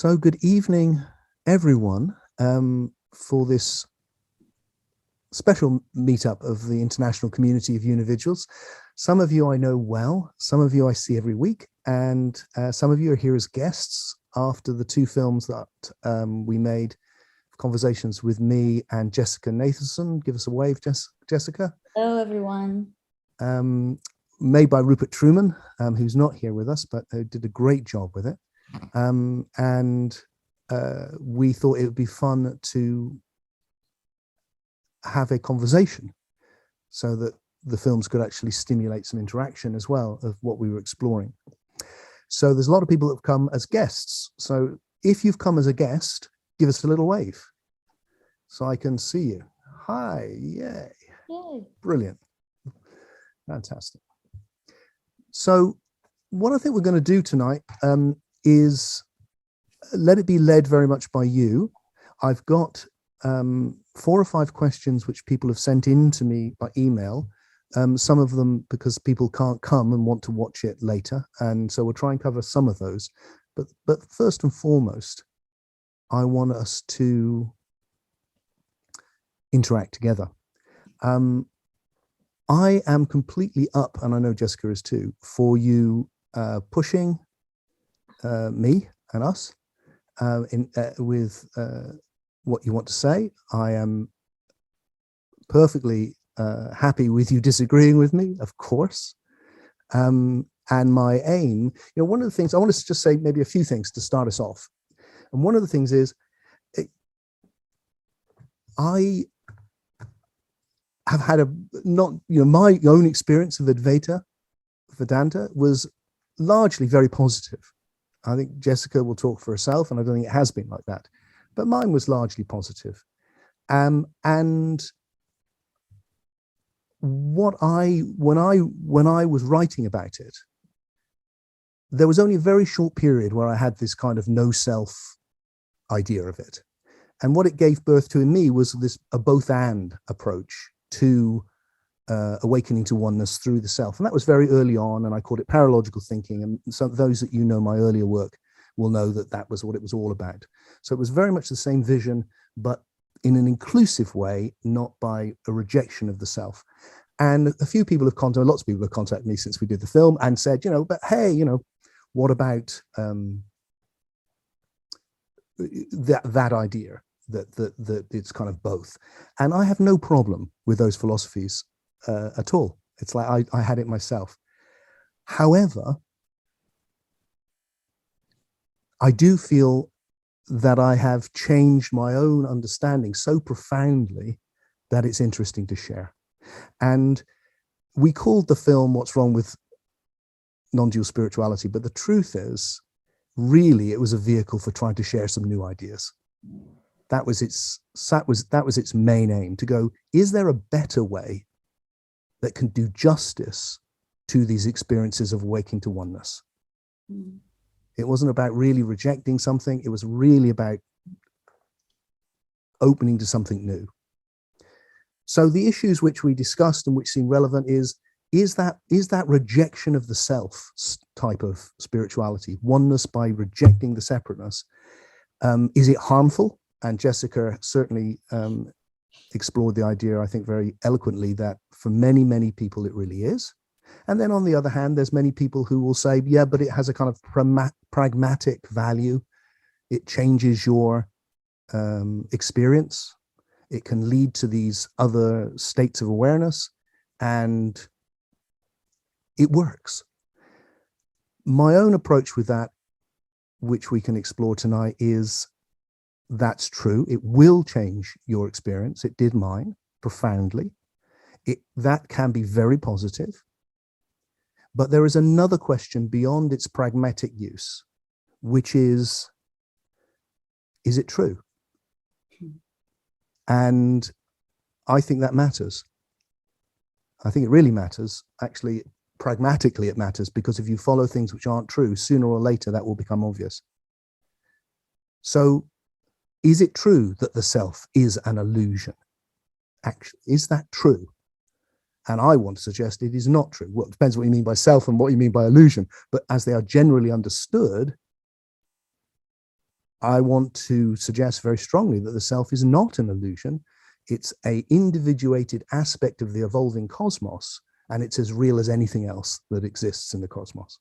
So good evening, everyone, for this special meetup of the international community of UNIVIDUALS. Some of you I know well, some of you I see every week, and some of you are here as guests after the two films that we made, conversations with me and Jessica Nathanson. Give us a wave, Jessica. Hello, everyone. Made by Rupert Truman, who's not here with us, but did a great job with it. And we thought it would be fun to have a conversation so that the films could actually stimulate some interaction as well of what we were exploring. So there's a lot of people that have come as guests. So if you've come as a guest, give us a little wave so I can see you. Hi, yay. Yay. Brilliant. Fantastic. So what I think we're going to do tonight is let it be led very much by you. I've got 4 or 5 questions which people have sent in to me by email. Some of them because people can't come and want to watch it later. And so we'll try and cover some of those. But first and foremost, I want us to interact together. I am completely up, and I know Jessica is too, for you pushing me and us with what you want to say. I am perfectly happy with you disagreeing with me, of course. And my aim, one of the things, I want to just say maybe a few things to start us off. And one of the things is, I have had my own experience of Advaita Vedanta was largely very positive. I think Jessica will talk for herself, and I don't think it has been like that, but mine was largely positive. And when I was writing about it, there was only a very short period where I had this kind of no self idea of it. And what it gave birth to in me was a both and approach to awakening to oneness through the self. And that was very early on, and I called it paralogical thinking. And so those that know my earlier work will know that that was what it was all about. So it was very much the same vision, but in an inclusive way, not by a rejection of the self. And a few people have contacted, lots of people have contacted me since we did the film and said, but hey, what about that idea that it's kind of both? And I have no problem with those philosophies at all. It's like I had it myself. However, I do feel that I have changed my own understanding so profoundly that it's interesting to share. And we called the film What's Wrong with NonDual Spirituality, but the truth is, really, it was a vehicle for trying to share some new ideas. That was its main aim, to go, is there a better way that can do justice to these experiences of awakening to oneness? Mm. It wasn't about really rejecting something. It was really about opening to something new. So the issues which we discussed and which seem relevant is that rejection of the self type of spirituality, oneness by rejecting the separateness. Is it harmful? And Jessica certainly explored the idea, I think, very eloquently, that for many, many people it really is. And then on the other hand, there's many people who will say, yeah, but it has a kind of pragmatic value. It changes your experience. It can lead to these other states of awareness, and it works. My own approach with that, which we can explore tonight, is that's true. It will change your experience. It did mine profoundly. That can be very positive. But there is another question beyond its pragmatic use, which is it true? And I think that matters. I think it really matters. Actually, pragmatically, it matters, because if you follow things which aren't true, sooner or later that will become obvious. So, is it true that the self is an illusion? Actually, is that true? And I want to suggest it is not true. Well, it depends what you mean by self and what you mean by illusion. But as they are generally understood, I want to suggest very strongly that the self is not an illusion. It's an individuated aspect of the evolving cosmos, and it's as real as anything else that exists in the cosmos.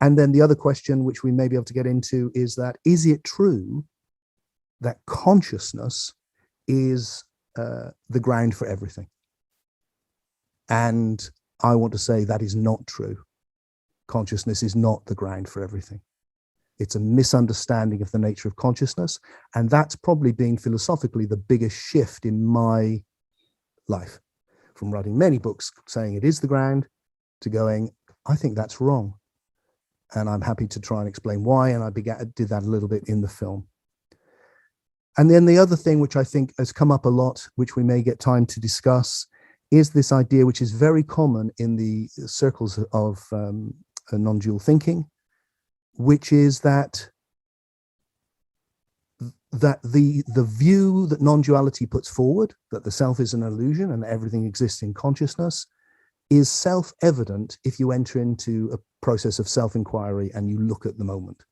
And then the other question, which we may be able to get into, is it true that consciousness is the ground for everything? And I want to say that is not true. Consciousness is not the ground for everything. It's a misunderstanding of the nature of consciousness. And that's probably been philosophically the biggest shift in my life, from writing many books saying it is the ground to going, I think that's wrong. And I'm happy to try and explain why. And I did that a little bit in the film. And then the other thing, which I think has come up a lot, which we may get time to discuss, is this idea, which is very common in the circles of non-dual thinking, which is that the view that non-duality puts forward, that the self is an illusion and that everything exists in consciousness, is self-evident if you enter into a process of self-inquiry and you look at the moment.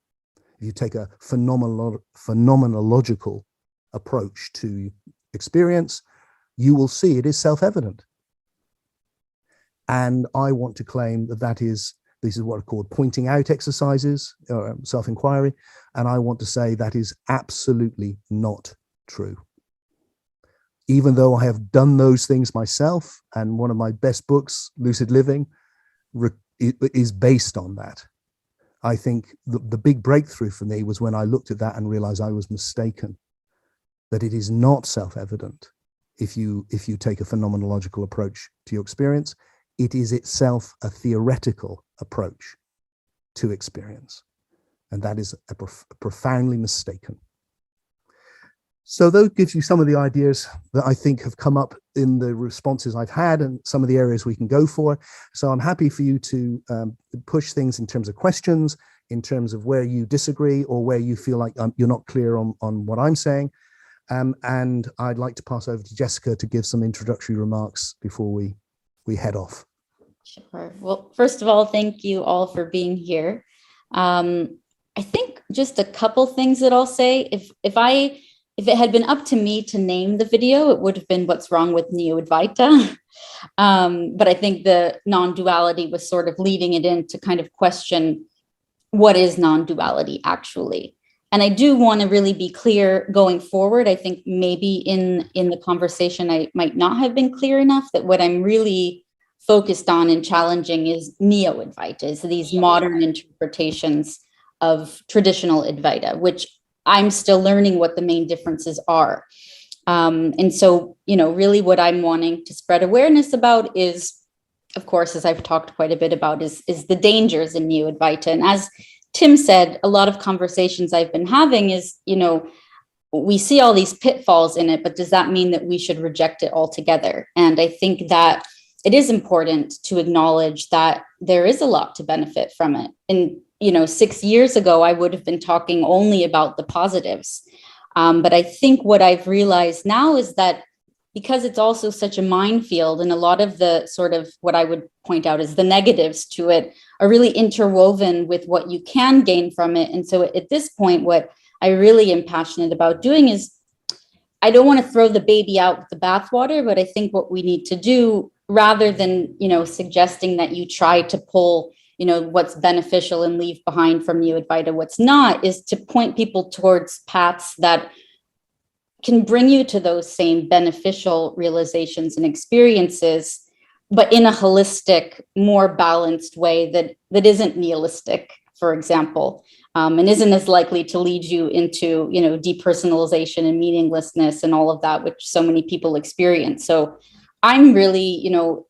If you take a phenomenological approach to experience, you will see it is self-evident. And I want to claim that these are what are called pointing out exercises, self-inquiry. And I want to say that is absolutely not true. Even though I have done those things myself, and one of my best books, Lucid Living, is based on that. I think the big breakthrough for me was when I looked at that and realized I was mistaken, that it is not self-evident if you take a phenomenological approach to your experience. It is itself a theoretical approach to experience. And that is profoundly mistaken. So that gives you some of the ideas that I think have come up in the responses I've had and some of the areas we can go for. So I'm happy for you to push things in terms of questions, in terms of where you disagree or where you feel like you're not clear on what I'm saying. And I'd like to pass over to Jessica to give some introductory remarks before we head off. Sure. Well, first of all, thank you all for being here. I think just a couple things that I'll say. If it had been up to me to name the video, it would have been What's Wrong with Neo-Advaita. But I think the non-duality was sort of leading it in to kind of question what is non-duality actually. And I do want to really be clear going forward. I think maybe in the conversation, I might not have been clear enough that what I'm really focused on and challenging is Neo-Advaita, these modern interpretations of traditional Advaita, which I'm still learning what the main differences are. And so, really what I'm wanting to spread awareness about is, of course, as I've talked quite a bit about, is the dangers in Neo-Advaita. And as Tim said, a lot of conversations I've been having is, we see all these pitfalls in it, but does that mean that we should reject it altogether? And I think that it is important to acknowledge that there is a lot to benefit from it. And 6 years ago, I would have been talking only about the positives. But I think what I've realized now is that because it's also such a minefield, and a lot of the sort of what I would point out as the negatives to it are really interwoven with what you can gain from it. And so at this point, what I really am passionate about doing is, I don't want to throw the baby out with the bathwater, but I think what we need to do, rather than, suggesting that you try to pull what's beneficial and leave behind from Neo-Advaita what's not, is to point people towards paths that can bring you to those same beneficial realizations and experiences, but in a holistic, more balanced way that isn't nihilistic, for example, and isn't as likely to lead you into, depersonalization and meaninglessness and all of that, which so many people experience. So I'm really,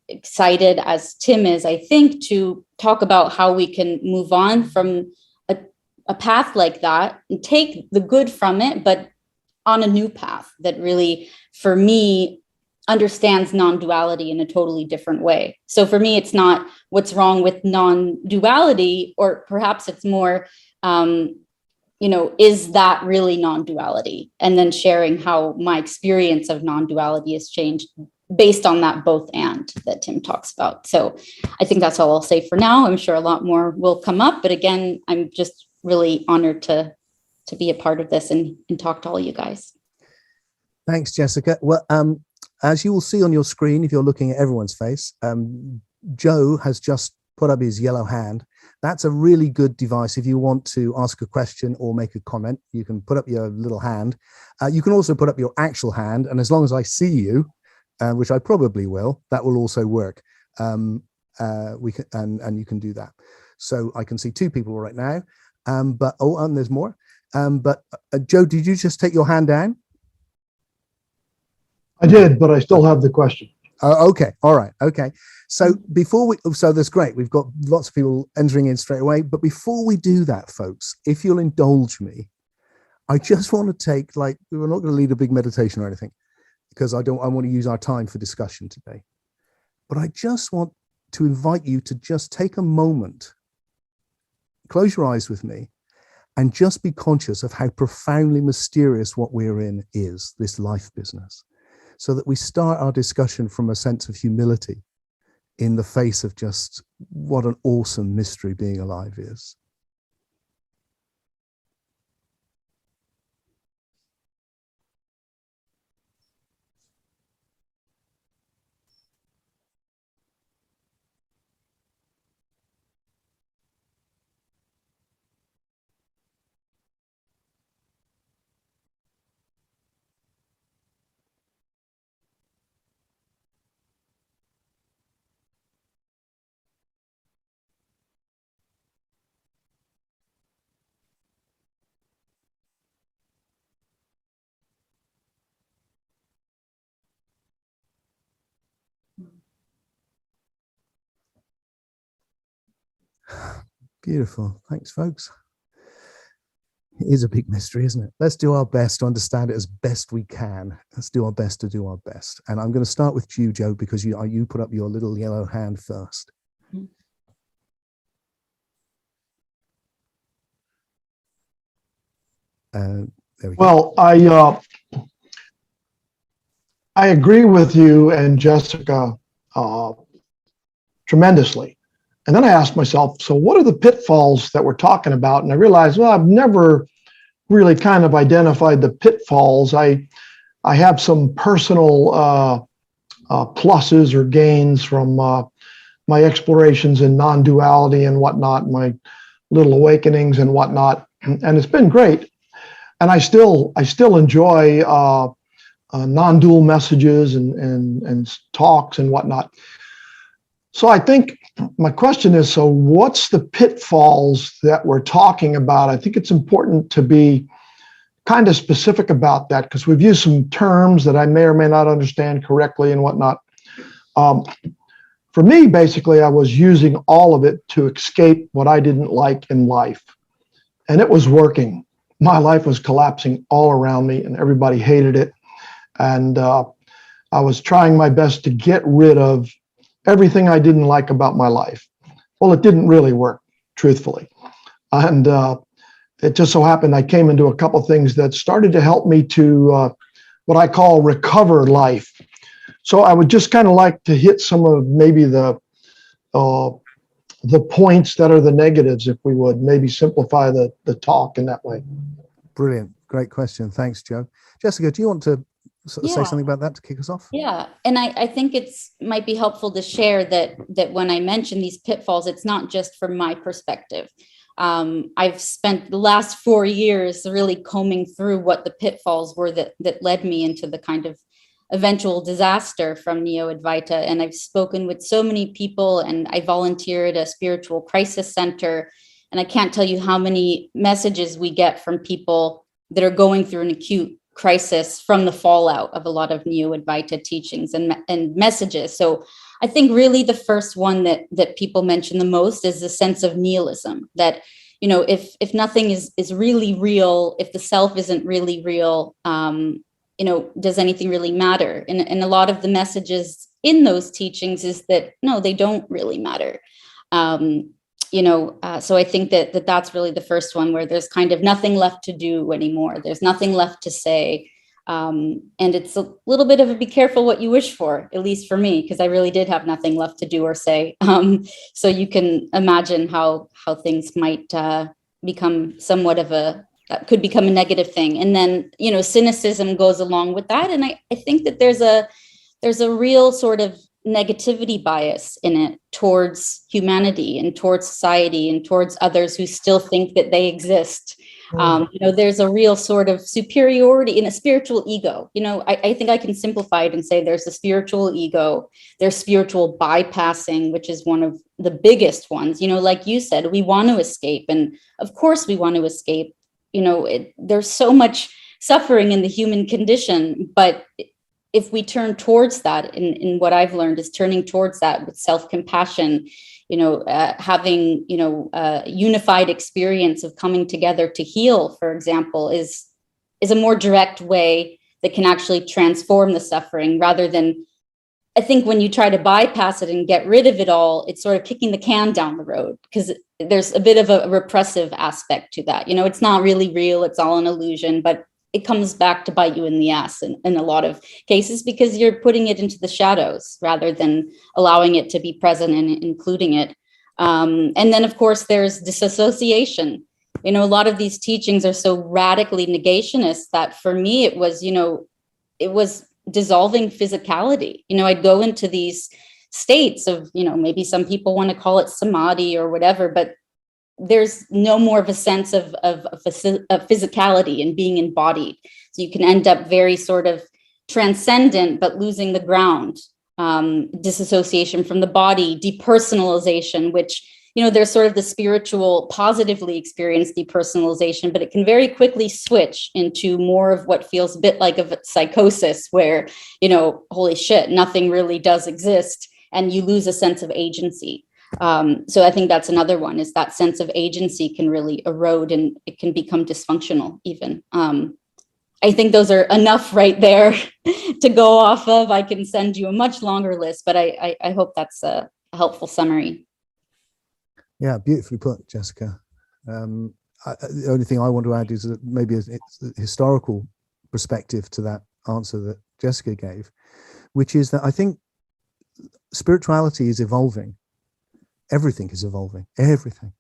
excited, as Tim is, I think, to talk about how we can move on from a path like that and take the good from it, but on a new path that really, for me, understands non-duality in a totally different way. So for me, it's not what's wrong with non-duality, or perhaps it's more, is that really non-duality? And then sharing how my experience of non-duality has changed based on that both and that Tim talks about. So I think that's all I'll say for now. I'm sure a lot more will come up, but again, I'm just really honored to to be a part of this and talk to all you guys. Thanks, Jessica. Well, as you will see on your screen, if you're looking at everyone's face, Joe has just put up his yellow hand. That's a really good device if you want to ask a question or make a comment. You can put up your little hand. You can also put up your actual hand, and as long as I see you, which I probably will, that will also work. We can, and you can do that. So I can see two people right now. And there's more. Joe, did you just take your hand down? I did, but I still have the question. Okay. All right. Okay. So that's great. We've got lots of people entering in straight away. But before we do that, folks, if you'll indulge me, I just want to take, we're not going to lead a big meditation or anything, because I want to use our time for discussion today. But I just want to invite you to just take a moment, close your eyes with me, and just be conscious of how profoundly mysterious what we're in is, this life business, so that we start our discussion from a sense of humility in the face of just what an awesome mystery being alive is. Beautiful. Thanks, folks. It is a big mystery, isn't it? Let's do our best to understand it as best we can. Let's do our best to do our best. And I'm going to start with you, Joe, because you put up your little yellow hand first. There we go. Well, I agree with you and Jessica tremendously. And then I asked myself, so what are the pitfalls that we're talking about? And I realized, well, I've never really kind of identified the pitfalls. I have some personal pluses or gains from my explorations in non-duality and whatnot, my little awakenings and whatnot. And it's been great. And I still enjoy non-dual messages and talks and whatnot. So I think my question is, so what's the pitfalls that we're talking about? I think it's important to be kind of specific about that, because we've used some terms that I may or may not understand correctly and whatnot. For me, basically, I was using all of it to escape what I didn't like in life. And it was working. My life was collapsing all around me and everybody hated it. And I was trying my best to get rid of everything I didn't like about my life. Well, it didn't really work, truthfully. And it just so happened I came into a couple of things that started to help me to what I call recover life. So I would just kind of like to hit some of maybe the points that are the negatives, if we would, maybe simplify the talk in that way. Brilliant. Great question. Thanks, Joe. Jessica, do you want to say something about that to kick us off? Yeah. And I think might be helpful to share that when I mention these pitfalls, it's not just from my perspective. I've spent the last 4 years really combing through what the pitfalls were that led me into the kind of eventual disaster from Neo-Advaita. And I've spoken with so many people, and I volunteer at a spiritual crisis center. And I can't tell you how many messages we get from people that are going through an acute crisis from the fallout of a lot of Neo-Advaita teachings and messages. So I think really the first one that people mention the most is the sense of nihilism, that, you know, if nothing is really real, if the self isn't really real, you know, does anything really matter? And a lot of the messages in those teachings is that, no, they don't really matter. So I think that's really the first one, where there's kind of nothing left to do anymore. There's nothing left to say. And it's a little bit of a be careful what you wish for, at least for me, because I really did have nothing left to do or say. So you can imagine how things might become somewhat of a that could become a negative thing. And then, cynicism goes along with that. And I think that there's a real sort of negativity bias in it towards humanity and towards society and towards others who still think that they exist. There's a real sort of superiority in a spiritual ego. I think I can simplify it and say there's a spiritual ego, there's spiritual bypassing, which is one of the biggest ones. Like you said, we want to escape. And of course we want to escape. There's so much suffering in the human condition, but if we turn towards that, in what I've learned is turning towards that with self-compassion, having, a unified experience of coming together to heal, for example, is a more direct way that can actually transform the suffering, rather than, I think when you try to bypass it and get rid of it all, it's sort of kicking the can down the road, because there's a bit of a repressive aspect to that. It's not really real. It's all an illusion, but it comes back to bite you in the ass in a lot of cases, because you're putting it into the shadows rather than allowing it to be present and including it. And then, of course, there's disassociation. A lot of these teachings are so radically negationist that for me, it was dissolving physicality. I'd go into these states of, maybe some people want to call it samadhi or whatever, but there's no more of a sense of physicality and being embodied. So you can end up very sort of transcendent, but losing the ground. Disassociation from the body, depersonalization, which, there's sort of the spiritual positively experienced depersonalization, but it can very quickly switch into more of what feels a bit like a psychosis where, holy shit, nothing really does exist, and you lose a sense of agency. So I think that's another one, is that sense of agency can really erode and it can become dysfunctional even. I think those are enough right there to go off of. I can send you a much longer list, but I hope that's a helpful summary. Yeah, beautifully put, Jessica. The only thing I want to add is that maybe it's a historical perspective to that answer that Jessica gave, which is that I think spirituality is evolving. Everything is evolving, everything.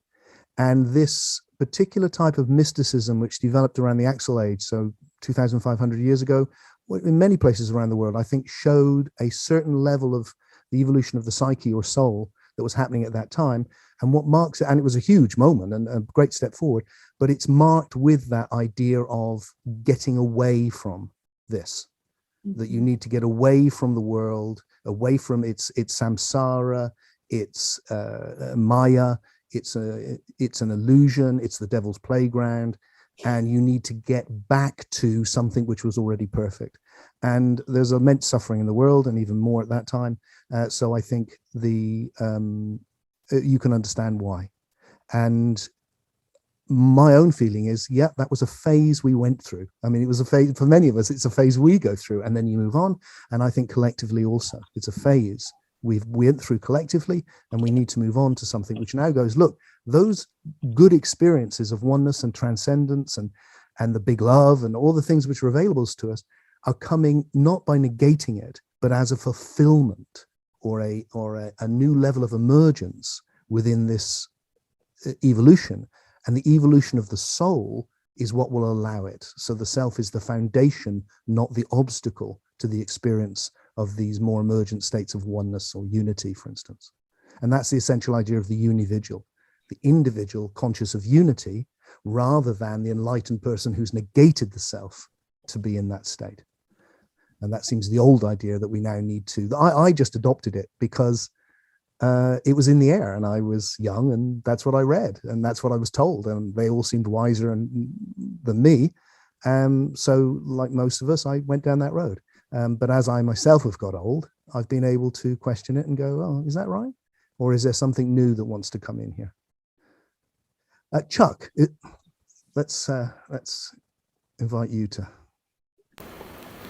And this particular type of mysticism, which developed around the Axle Age, so 2,500 years ago, in many places around the world, I think showed a certain level of the evolution of the psyche or soul that was happening at that time. And what marks it, and it was a huge moment and a great step forward, but it's marked with that idea of getting away from this, that you need to get away from the world, away from its samsara, it's Maya, it's an illusion, it's the devil's playground, and you need to get back to something which was already perfect. And there's immense suffering in the world, and even more at that time. So I think you can understand why. And my own feeling is, yeah, that was a phase we went through. I mean, it was a phase for many of us. It's a phase we go through, and then you move on. And I think collectively also, it's a phase we went through collectively, and we need to move on to something which now goes, look, those good experiences of oneness and transcendence and the big love and all the things which are available to us are coming not by negating it, but as a fulfillment or a new level of emergence within this evolution. And the evolution of the soul is what will allow it. So the self is the foundation, not the obstacle to the experience of these more emergent states of oneness or unity, for instance. And that's the essential idea of the unividual, the individual conscious of unity, rather than the enlightened person who's negated the self to be in that state. And that seems the old idea that we now need to. I just adopted it because it was in the air, and I was young, and that's what I read, and that's what I was told, and they all seemed wiser than me. So like most of us, I went down that road. But as I myself have got old, I've been able to question it and go, oh, is that right? Or is there something new that wants to come in here? Chuck, let's invite you to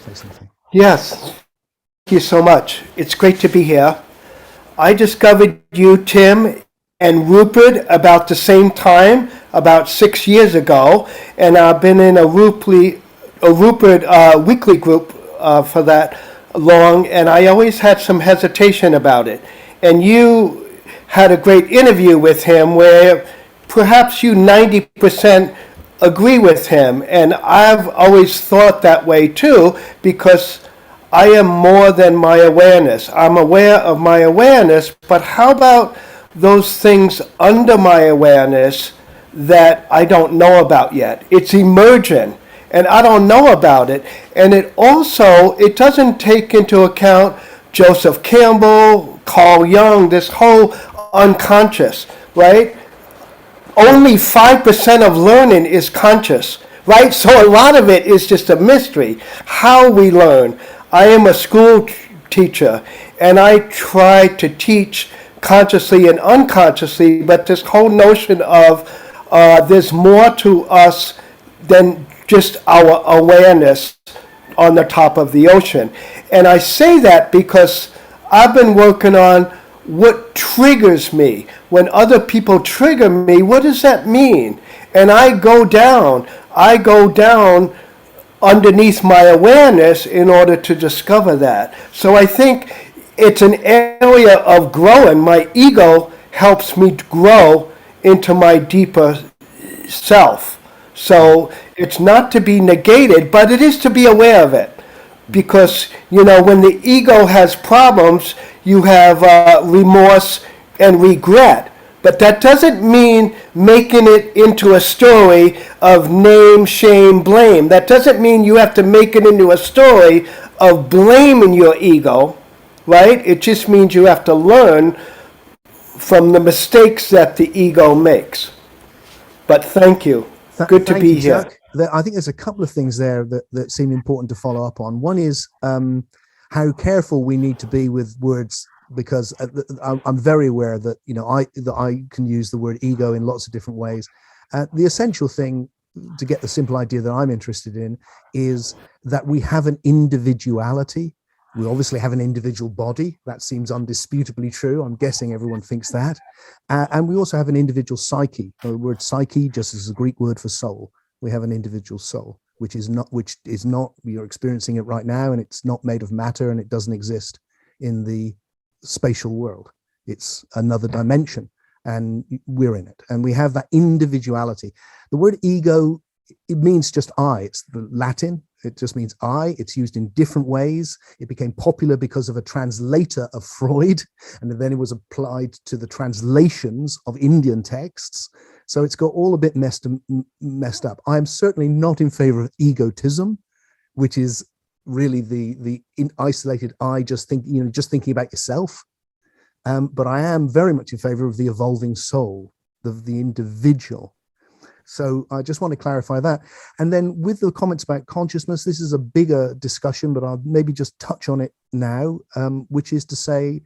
say something. Yes, thank you so much. It's great to be here. I discovered you, Tim, and Rupert about the same time, about 6 years ago, and I've been in a Rupert weekly group for that long, and I always had some hesitation about it. And you had a great interview with him where perhaps you 90% agree with him, and I've always thought that way too, because I am more than my awareness. I'm aware of my awareness, but how about those things under my awareness that I don't know about yet? It's emergent, and I don't know about it. And it doesn't take into account Joseph Campbell, Carl Jung, this whole unconscious, right? Only 5% of learning is conscious, right? So a lot of it is just a mystery, how we learn. I am a school teacher, and I try to teach consciously and unconsciously, but this whole notion of there's more to us than just our awareness on the top of the ocean. And I say that because I've been working on what triggers me. When other people trigger me, what does that mean? And I go down underneath my awareness in order to discover that. So I think it's an area of growing. My ego helps me grow into my deeper self. So it's not to be negated, but it is to be aware of it. Because, when the ego has problems, you have remorse and regret. But that doesn't mean making it into a story of name, shame, blame. That doesn't mean you have to make it into a story of blaming your ego, right? It just means you have to learn from the mistakes that the ego makes. But thank you. Good to be here. Jack. I think there's a couple of things there that seem important to follow up on. One is how careful we need to be with words, because I'm very aware that I can use the word ego in lots of different ways. The essential thing to get the simple idea that I'm interested in is that we have an individuality. We obviously have an individual body. That seems undisputably true. I'm guessing everyone thinks that. And we also have an individual psyche. The word psyche just is a Greek word for soul. We have an individual soul, which is not you're experiencing it right now, and it's not made of matter, and it doesn't exist in the spatial world. It's another dimension, and we're in it, and we have that individuality. The word ego, it means just I. It's the Latin. It just means I. It's used in different ways. It became popular because of a translator of Freud, and then it was applied to the translations of Indian texts. So it's got all a bit messed up. I'm certainly not in favor of egotism, which is really the isolated I, just thinking about yourself. But I am very much in favor of the evolving soul, the individual. So I just want to clarify that. And then with the comments about consciousness, this is a bigger discussion, but I'll maybe just touch on it now, which is to say,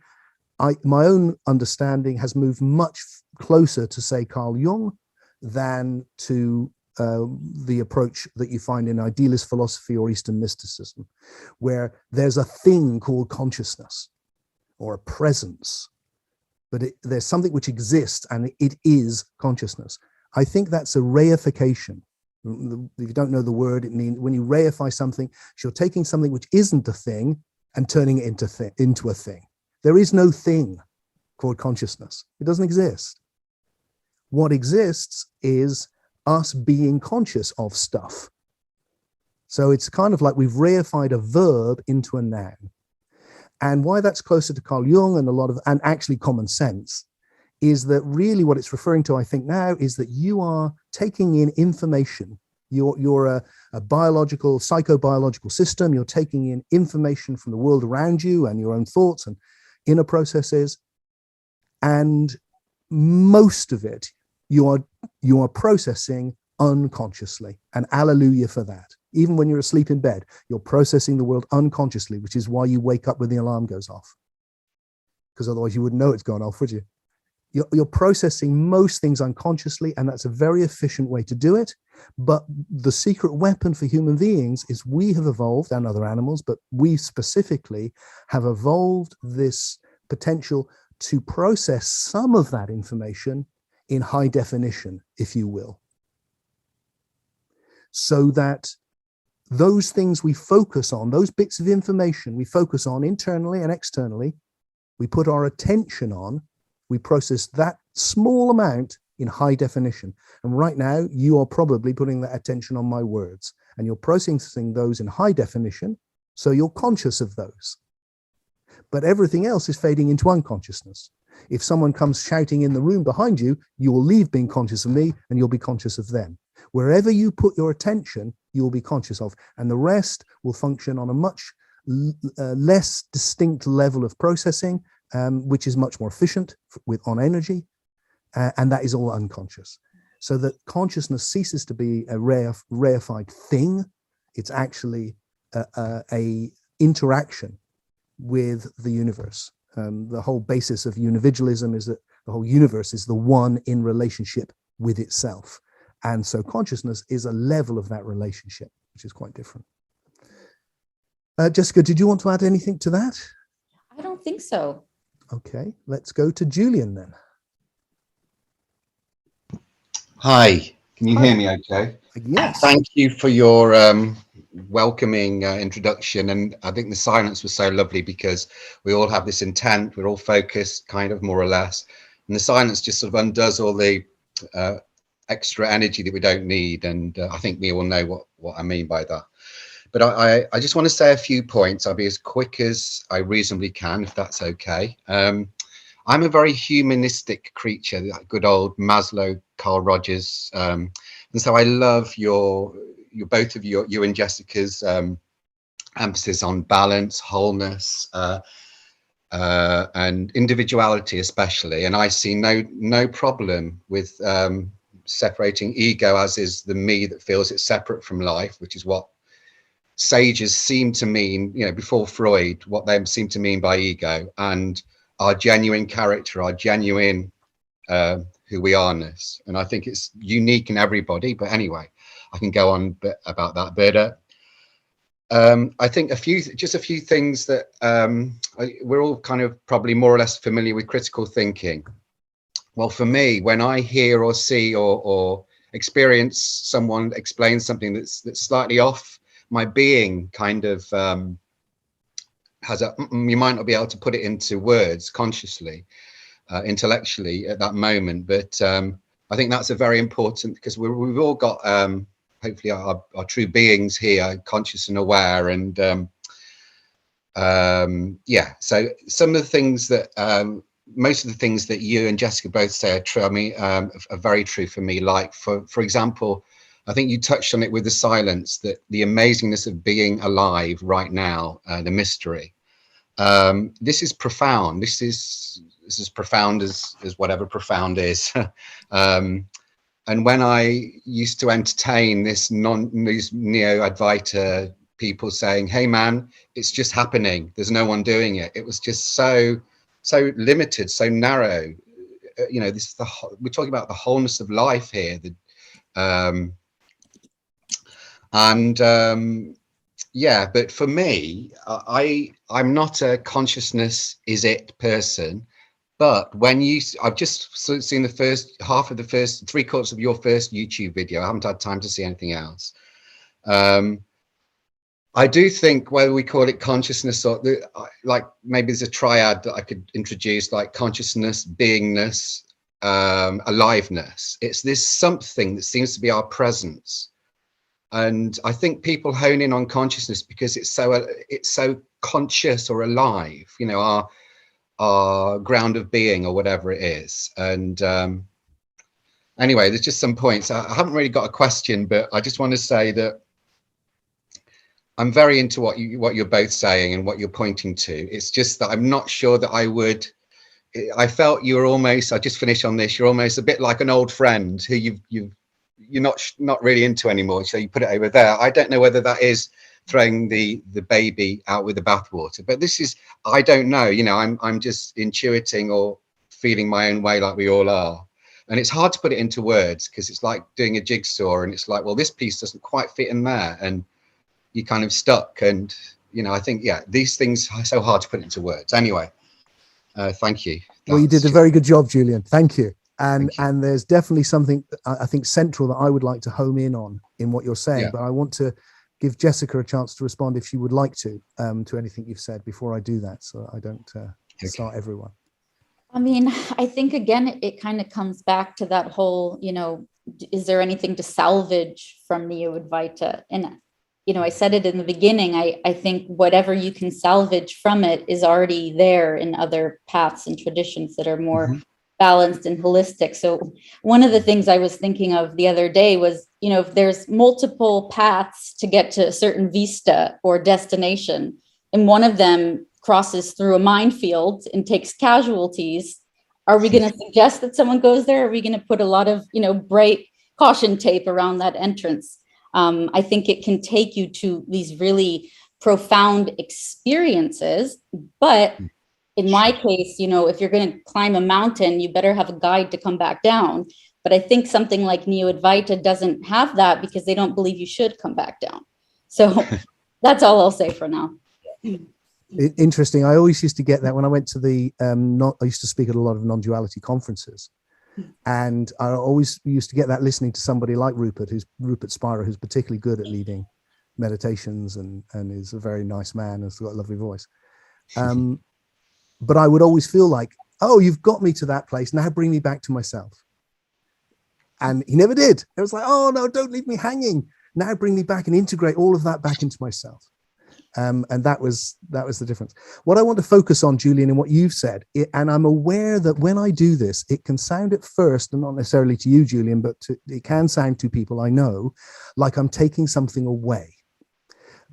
my own understanding has moved much closer to, say, Carl Jung than to the approach that you find in idealist philosophy or Eastern mysticism, where there's a thing called consciousness or a presence, but there's something which exists and it is consciousness. I think that's a reification. If you don't know the word, it means when you reify something, you're taking something which isn't a thing and turning it into a thing. There is no thing called consciousness. It doesn't exist. What exists is us being conscious of stuff. So it's kind of like we've reified a verb into a noun. And why that's closer to Carl Jung and actually common sense is that really what it's referring to, I think now, is that you are taking in information. You're a biological, psychobiological system. You're taking in information from the world around you and your own thoughts and inner processes. And most of it you are processing unconsciously, and alleluia for that. Even when you're asleep in bed, you're processing the world unconsciously, which is why you wake up when the alarm goes off, because otherwise you wouldn't know it's gone off, would you? You're processing most things unconsciously, and that's a very efficient way to do it. But the secret weapon for human beings is we have evolved, and other animals, but we specifically have evolved this potential to process some of that information in high definition, if you will. So that those things we focus on, those bits of information we focus on internally and externally, we put our attention on, we process that small amount in high definition. And right now, you are probably putting that attention on my words, and you're processing those in high definition, so you're conscious of those. But everything else is fading into unconsciousness. If someone comes shouting in the room behind you, you will leave being conscious of me, and you'll be conscious of them. Wherever you put your attention, you will be conscious of, and the rest will function on a much less distinct level of processing, which is much more efficient on energy, and that is all unconscious. So that consciousness ceases to be a reified thing. It's actually a interaction with the universe. The whole basis of unividualism is that the whole universe is the one in relationship with itself. And so consciousness is a level of that relationship, which is quite different. Jessica, did you want to add anything to that? I don't think so. Okay, let's go to Julian then. Hi, can you Hi. hear me okay? Yes. Thank you for your welcoming introduction. And I think the silence was so lovely because we all have this intent, we're all focused, kind of more or less. And the silence just sort of undoes all the extra energy that we don't need. And I think we all know what I mean by that. But I just want to say a few points. I'll be as quick as I reasonably can, if that's okay. I'm a very humanistic creature, that good old Maslow, Carl Rogers. And so I love both of you and Jessica's emphasis on balance, wholeness, and individuality especially. And I see no problem with separating ego, as is the me that feels it's separate from life, which is what sages seem to mean, before Freud, what they seem to mean by ego, and our genuine character, our genuine who we are-ness. And I think it's unique in everybody. But anyway, I can go on about that. But I think just a few things that we're all kind of probably more or less familiar with critical thinking. Well, for me, when I hear or see or experience someone explain something that's slightly off, my being kind of you might not be able to put it into words consciously, intellectually at that moment, but I think that's a very important, because we've all got hopefully our true beings here, conscious and aware, and so some of the things that most of the things that you and Jessica both say are true. I mean, are very true for me. Like for example, I think you touched on it with the silence, that the amazingness of being alive right now, the mystery. This is profound. This is as profound as whatever profound is. And when I used to entertain these neo-Advaita people saying, "Hey man, it's just happening. There's no one doing it." It was just so limited, so narrow. This is we're talking about the wholeness of life here. But for me, I'm not a consciousness is it person. But I've just seen the first half of the first 3/4 of your first YouTube video. I haven't had time to see anything else. I do think whether we call it consciousness or like maybe there's a triad that I could introduce, like consciousness, beingness, aliveness. It's this something that seems to be our presence. And I think people hone in on consciousness because it's so conscious or alive, our ground of being or whatever it is. And anyway, there's just some points. I haven't really got a question, but I just want to say that I'm very into what you're both saying and what you're pointing to. It's just that I'm not sure that I felt you were almost, I just finished on this, you're almost a bit like an old friend who you're not really into anymore, so you put it over there. I don't know whether that is throwing the baby out with the bathwater, but this is, I don't know, I'm just intuiting or feeling my own way like we all are. And it's hard to put it into words because it's like doing a jigsaw, and it's like, well, this piece doesn't quite fit in there, and you're kind of stuck. And I think these things are so hard to put into words. Anyway, thank you. Well, you did a very good job, Julian. Thank you. And Thank you. and there's definitely something I think central that I would like to home in on in what you're saying. Yeah. But I want to give Jessica a chance to respond if she would like to anything you've said before I do that, so I don't start everyone. I mean, I think again, it kind of comes back to that whole, is there anything to salvage from Neo-Advaita? And, I said it in the beginning, I think whatever you can salvage from it is already there in other paths and traditions that are more balanced and holistic. So one of the things I was thinking of the other day was, if there's multiple paths to get to a certain vista or destination, and one of them crosses through a minefield and takes casualties, are we going to suggest that someone goes there? Are we going to put a lot of, bright caution tape around that entrance? I think it can take you to these really profound experiences, but in my case, if you're going to climb a mountain, you better have a guide to come back down. But I think something like Neo-Advaita doesn't have that because they don't believe you should come back down. So that's all I'll say for now. Interesting. I always used to get that when I went to I used to speak at a lot of non-duality conferences, and I always used to get that listening to somebody like Rupert Spira, who's particularly good at leading meditations and is a very nice man, has got a lovely voice. But I would always feel like, oh, you've got me to that place. Now bring me back to myself. And he never did. It was like, oh no, don't leave me hanging. Now bring me back and integrate all of that back into myself. And that was the difference. What I want to focus on, Julian, and what you've said, and I'm aware that when I do this, it can sound at first, and not necessarily to you, Julian, but it can sound to people I know, like I'm taking something away,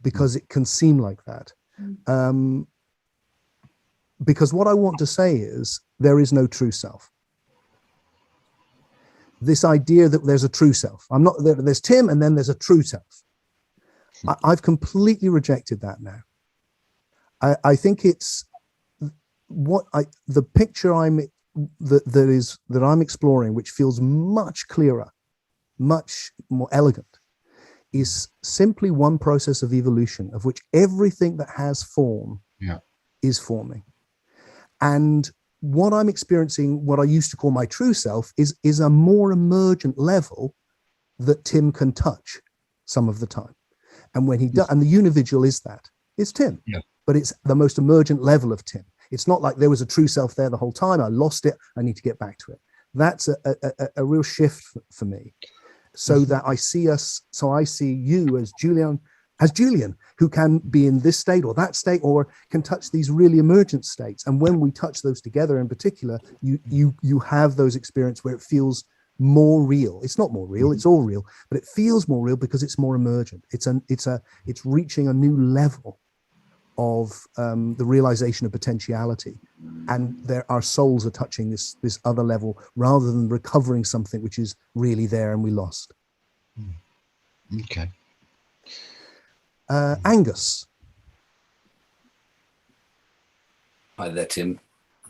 because it can seem like that. Because what I want to say is there is no true self. This idea that there's a true self. There's Tim and then there's a true self. I've completely rejected that now. I think it's the picture that I'm exploring, which feels much clearer, much more elegant, is simply one process of evolution of which everything that has form is forming. And what I'm experiencing, what I used to call my true self, is a more emergent level that Tim can touch some of the time. And when he does, and the unividual is that. It's Tim, but it's the most emergent level of Tim. It's not like there was a true self there the whole time. I lost it. I need to get back to it. That's a real shift for me. So that I see you as Julian, who can be in this state or that state, or can touch these really emergent states. And when we touch those together in particular, you have those experiences where it feels more real. It's not more real, it's all real, but it feels more real because it's more emergent. It's reaching a new level of the realization of potentiality, and our souls are touching this other level rather than recovering something which is really there and we lost. Okay. Angus. Hi there, Tim.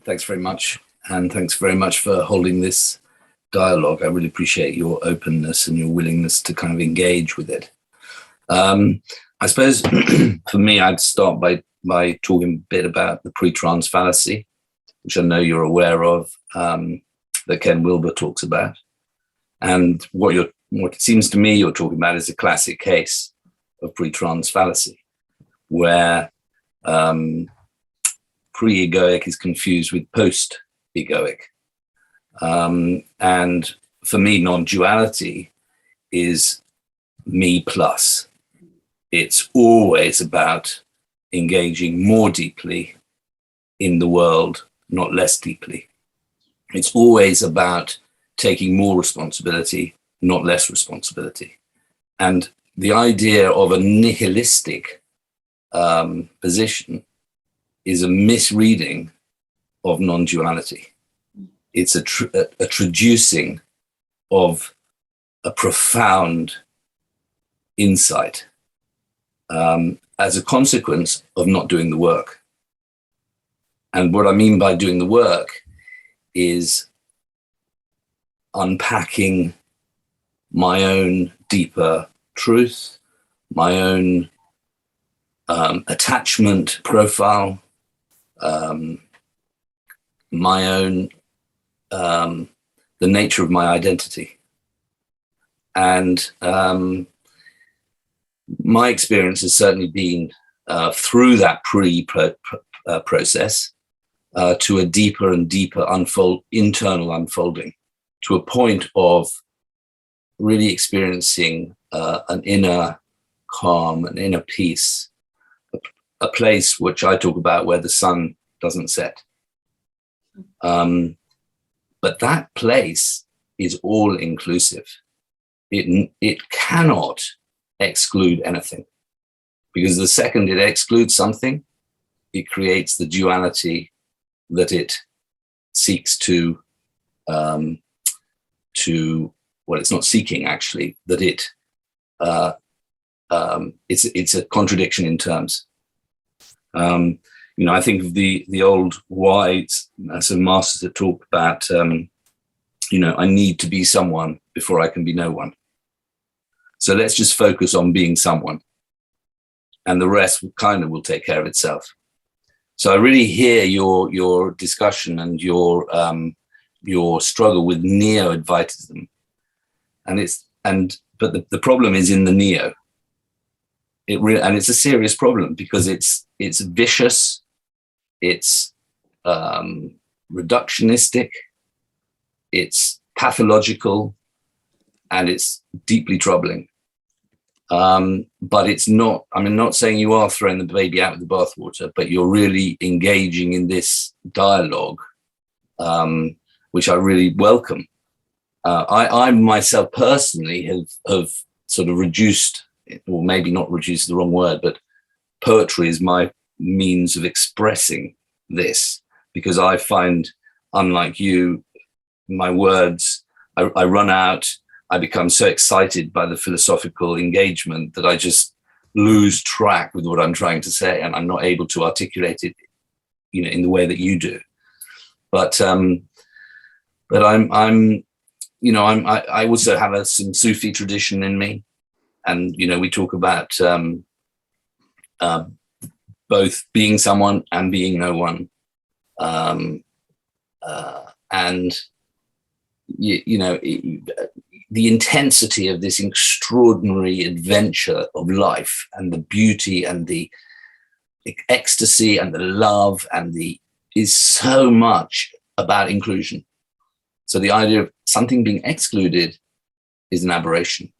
Thanks very much, and thanks very much for holding this dialogue. I really appreciate your openness and your willingness to kind of engage with it. I suppose for me, I'd start by talking a bit about the pre-trance fallacy, which I know you're aware of, that Ken Wilber talks about. And what it seems to me you're talking about is a classic case of pre-trance fallacy, where pre-egoic is confused with post-egoic. And for me, non-duality is me plus. It's always about engaging more deeply in the world, not less deeply. It's always about taking more responsibility, not less responsibility. And the idea of a nihilistic position is a misreading of non-duality. It's a traducing of a profound insight as a consequence of not doing the work. And what I mean by doing the work is unpacking my own deeper truth, my own attachment profile, my own the nature of my identity. And my experience has certainly been through that process to a deeper and deeper internal unfolding, to a point of really experiencing an inner calm, an inner peace, a place which I talk about where the sun doesn't set. But that place is all inclusive. It cannot exclude anything, because the second it excludes something, it creates the duality that it seeks to well, it's not seeking, actually, that it's a contradiction in terms. I think of the old wise masters that talk about, I need to be someone before I can be no one. So let's just focus on being someone, and the rest will take care of itself. So I really hear your discussion and your struggle with neo-Advaitism, but the problem is in the neo. And it's a serious problem, because it's vicious, it's reductionistic, it's pathological, and it's deeply troubling. But it's not, I'm not saying you are throwing the baby out with the bathwater, but you're really engaging in this dialogue, which I really welcome. I myself personally have sort of reduced, or maybe not reduced, the wrong word, but poetry is my means of expressing this, because I find, unlike you, my words, I run out. I become so excited by the philosophical engagement that I just lose track with what I'm trying to say, and I'm not able to articulate it, in the way that you do. But I also have some Sufi tradition in me, and we talk about both being someone and being no one, and the intensity of this extraordinary adventure of life, and the beauty and the ecstasy and the love is so much about inclusion. So the idea of something being excluded is an aberration.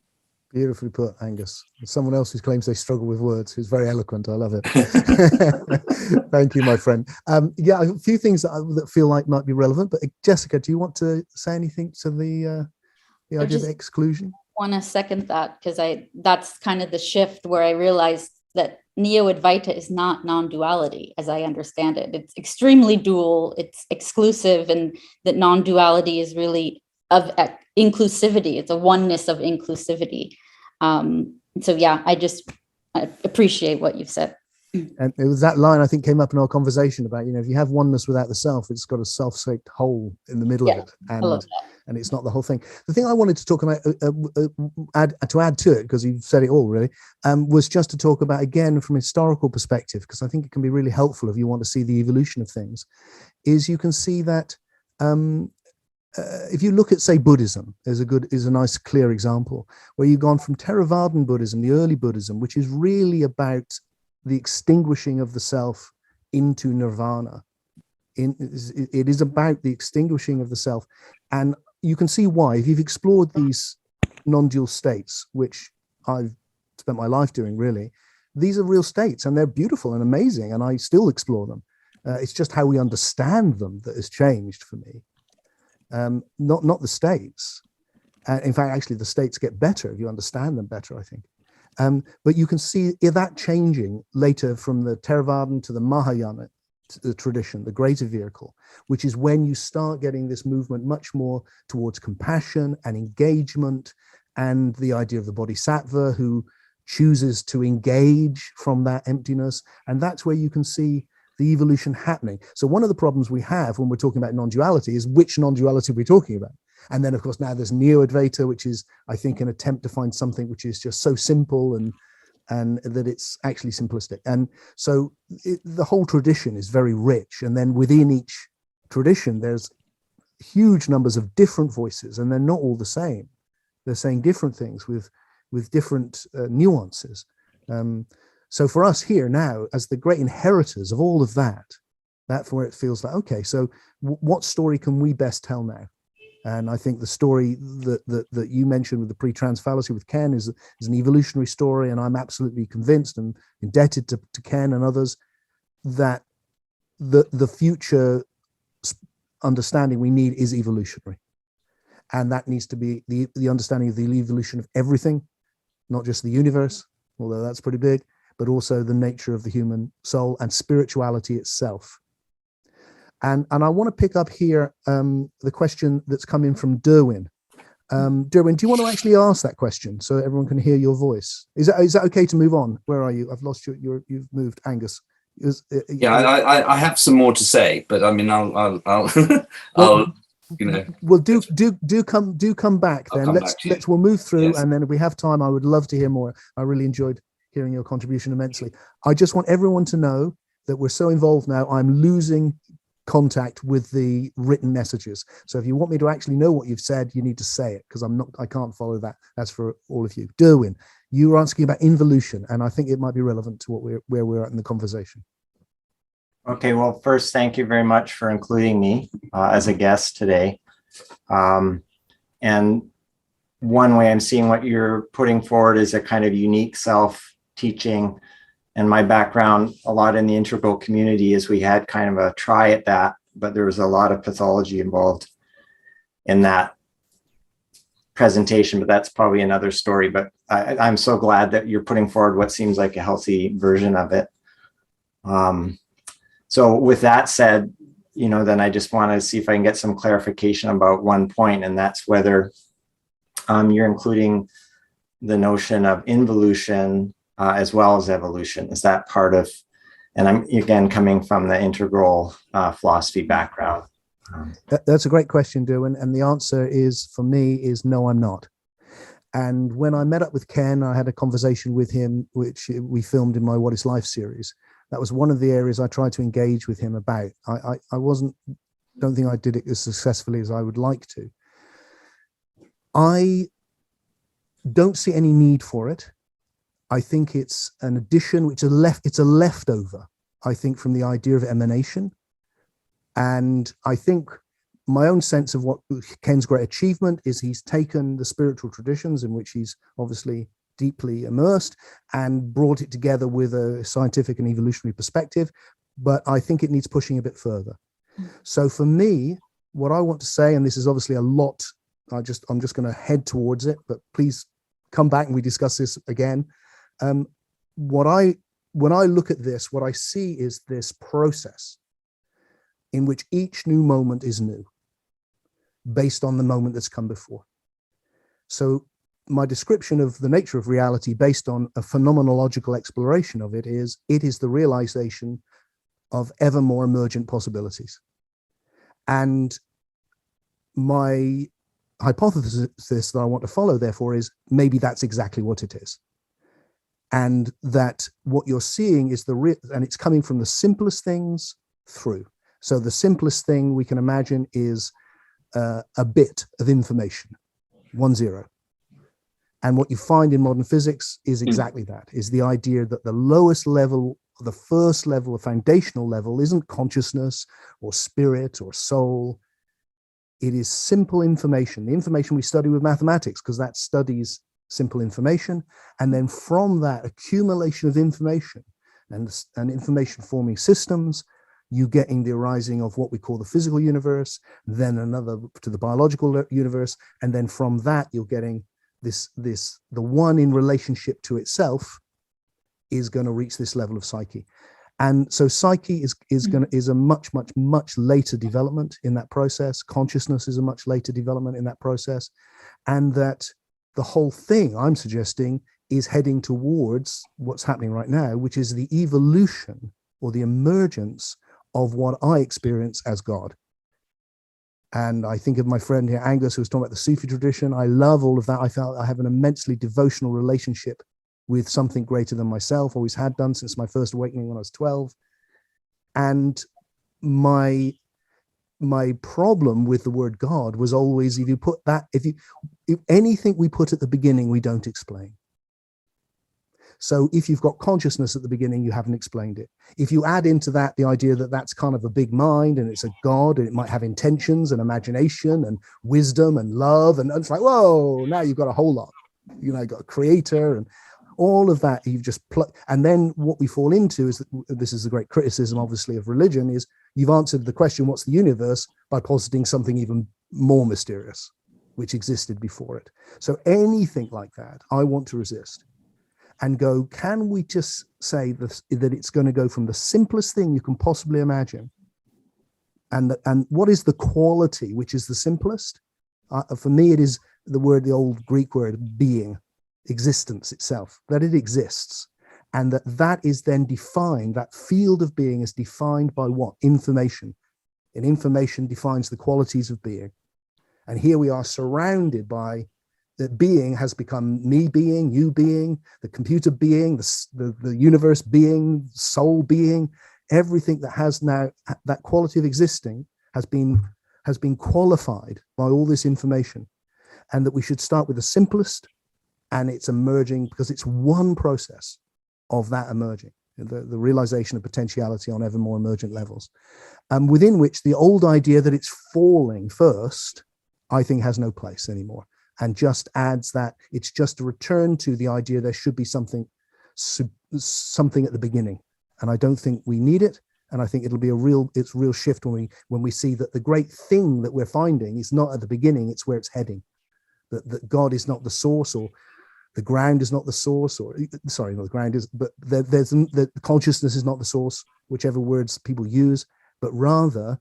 Beautifully put, Angus. Someone else who claims they struggle with words, who's very eloquent. I love it. Thank you, my friend. A few things that feel like might be relevant, but Jessica, do you want to say anything to the idea of exclusion? I want to second that, because that's kind of the shift where I realized that neo-Advaita is not non-duality, as I understand it. It's extremely dual, it's exclusive, and that non-duality is really of inclusivity. It's a oneness of inclusivity. I appreciate what you've said. And it was that line I think came up in our conversation about, if you have oneness without the self, it's got a self-shaped hole in the middle of it, and it's not the whole thing. The thing I wanted to talk about, add to it, because you've said it all really, was just to talk about, again, from a historical perspective, because I think it can be really helpful if you want to see the evolution of things, is you can see that if you look at, say, Buddhism is a nice clear example, where you've gone from Theravadan Buddhism, the early Buddhism, which is really about the extinguishing of the self into nirvana. It is about the extinguishing of the self. And you can see why. If you've explored these non-dual states, which I've spent my life doing, really, these are real states, and they're beautiful and amazing, and I still explore them. It's just how we understand them that has changed for me. Not the states. In fact, actually, the states get better if you understand them better, I think. But you can see that changing later from the Theravadan to the Mahayana tradition, the greater vehicle, which is when you start getting this movement much more towards compassion and engagement, and the idea of the bodhisattva who chooses to engage from that emptiness. And that's where you can see the evolution happening. So one of the problems we have when we're talking about non-duality is which non-duality we're talking about. And then, of course, now there's neo-Advaita, which is, I think, an attempt to find something which is just so simple and that it's actually simplistic. And so the whole tradition is very rich. And then within each tradition, there's huge numbers of different voices, and they're not all the same. They're saying different things with different nuances. So for us here now, as the great inheritors of all of that, That's where it feels like, okay, so what story can we best tell now? And I think the story that you mentioned with the pre-trans fallacy with Ken is an evolutionary story, and I'm absolutely convinced and indebted to Ken and others that the future understanding we need is evolutionary, and that needs to be the understanding of the evolution of everything, not just the universe, although that's pretty big, but also the nature of the human soul and spirituality itself. And I want to pick up here the question that's come in from Derwin. Derwin, do you want to actually ask that question so everyone can hear your voice? Is that okay to move on? Where are you? I've lost you. You've moved, Angus. I have some more to say, but I mean, I'll Well, you know. Well, do come back then. We'll move through, yes. And then if we have time, I would love to hear more. I really enjoyed hearing your contribution immensely. I just want everyone to know that we're so involved now. I'm losing contact with the written messages. So if you want me to actually know what you've said, you need to say it, because I can't follow that. That's for all of you. Derwin, you were asking about involution, and I think it might be relevant to where we're at in the conversation. Okay, well, first, thank you very much for including me as a guest today. And one way I'm seeing what you're putting forward is a kind of unique self-teaching. And my background a lot in the integral community is we had kind of a try at that, but there was a lot of pathology involved in that presentation, but that's probably another story. But I'm so glad that you're putting forward what seems like a healthy version of it. So with that said, then I just want to see if I can get some clarification about one point, and that's whether you're including the notion of involution as well as evolution. Is that part of, and I'm again coming from the integral philosophy background. That's a great question, Derwin, and the answer is, for me, is no, I'm not. And when I met up with Ken, I had a conversation with him, which we filmed in my What is Life series. That was one of the areas I tried to engage with him about. I don't think I did it as successfully as I would like to. I don't see any need for it. I think it's an addition, it's a leftover, I think, from the idea of emanation. And I think my own sense of what Ken's great achievement is, he's taken the spiritual traditions in which he's obviously deeply immersed and brought it together with a scientific and evolutionary perspective. But I think it needs pushing a bit further. So for me, what I want to say, and this is obviously a lot, I'm just going to head towards it, but please come back and we discuss this again. When I look at this, what I see is this process in which each new moment is new, based on the moment that's come before. So my description of the nature of reality based on a phenomenological exploration of it is the realization of ever more emergent possibilities. And my hypothesis that I want to follow, therefore, is maybe that's exactly what it is. And that what you're seeing is and it's coming from the simplest things through. So the simplest thing we can imagine is a bit of information, 1-0. And what you find in modern physics is exactly that, is the idea that the lowest level, the first level, the foundational level, isn't consciousness or spirit or soul. It is simple information, the information we study with mathematics, because that studies simple information. And then from that accumulation of information and information forming systems, you getting the arising of what we call the physical universe, then another to the biological universe. And then from that, you're getting the one in relationship to itself is going to reach this level of psyche. And so psyche is a much later development in that process. Consciousness is a much later development in that process. And that the whole thing, I'm suggesting, is heading towards what's happening right now, which is the evolution or the emergence of what I experience as God. And I think of my friend here, Angus, who was talking about the Sufi tradition. I love all of that. I felt I have an immensely devotional relationship with something greater than myself, always had done since my first awakening when I was 12. And my problem with the word God was always, if anything we put at the beginning, we don't explain. So if you've got consciousness at the beginning, you haven't explained it. If you add into that the idea that that's kind of a big mind and it's a God and it might have intentions and imagination and wisdom and love, and it's like, whoa, now you've got a whole lot. You know, you've got a creator and all of that. You've just and then what we fall into is that this is a great criticism, obviously, of religion, is you've answered the question, what's the universe, by positing something even more mysterious, which existed before it. So anything like that, I want to resist and go, can we just say this, that it's going to go from the simplest thing you can possibly imagine, and what is the quality which is the simplest? For me, it is the old Greek word being, existence itself, that it exists, and that is then defined, that field of being is defined by what? Information. And information defines the qualities of being. And here we are surrounded by that being has become me being, you being, the computer being, the universe being, soul being, everything that has now that quality of existing has been qualified by all this information. And that we should start with the simplest, and it's emerging because it's one process of that emerging, the realization of potentiality on ever more emergent levels, within which the old idea that it's falling first, I think, has no place anymore, and just adds that it's just a return to the idea there should be something at the beginning. And I don't think we need it. And I think it'll be a real shift when we see that the great thing that we're finding is not at the beginning, it's where it's heading. That God is not the source, or the ground is not the source, or sorry, not the ground is, but the consciousness is not the source, whichever words people use, but rather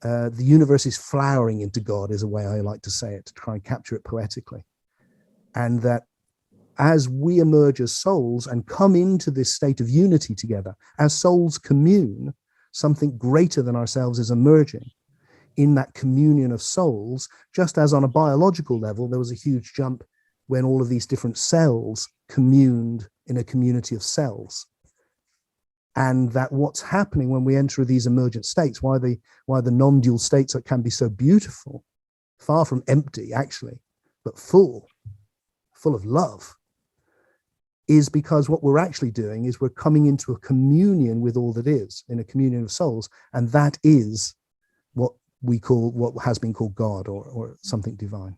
the universe is flowering into God, is a way I like to say it, to try and capture it poetically. And that as we emerge as souls and come into this state of unity together, as souls commune, something greater than ourselves is emerging in that communion of souls, just as on a biological level, there was a huge jump when all of these different cells communed in a community of cells. And that what's happening when we enter these emergent states, why the non-dual states can be so beautiful, far from empty actually, but full of love, is because what we're actually doing is we're coming into a communion with all that is, in a communion of souls. And that is what has been called God, or something divine.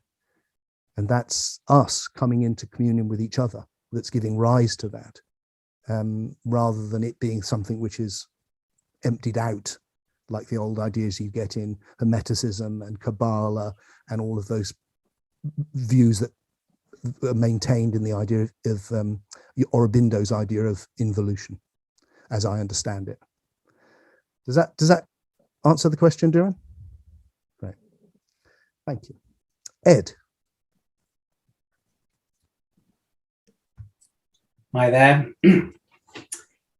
And that's us coming into communion with each other that's giving rise to that, rather than it being something which is emptied out, like the old ideas you get in Hermeticism and Kabbalah and all of those views that are maintained in the idea of Aurobindo's idea of involution, as I understand it. Does that answer the question, Duran? Right. Thank you. Ed. Hi there.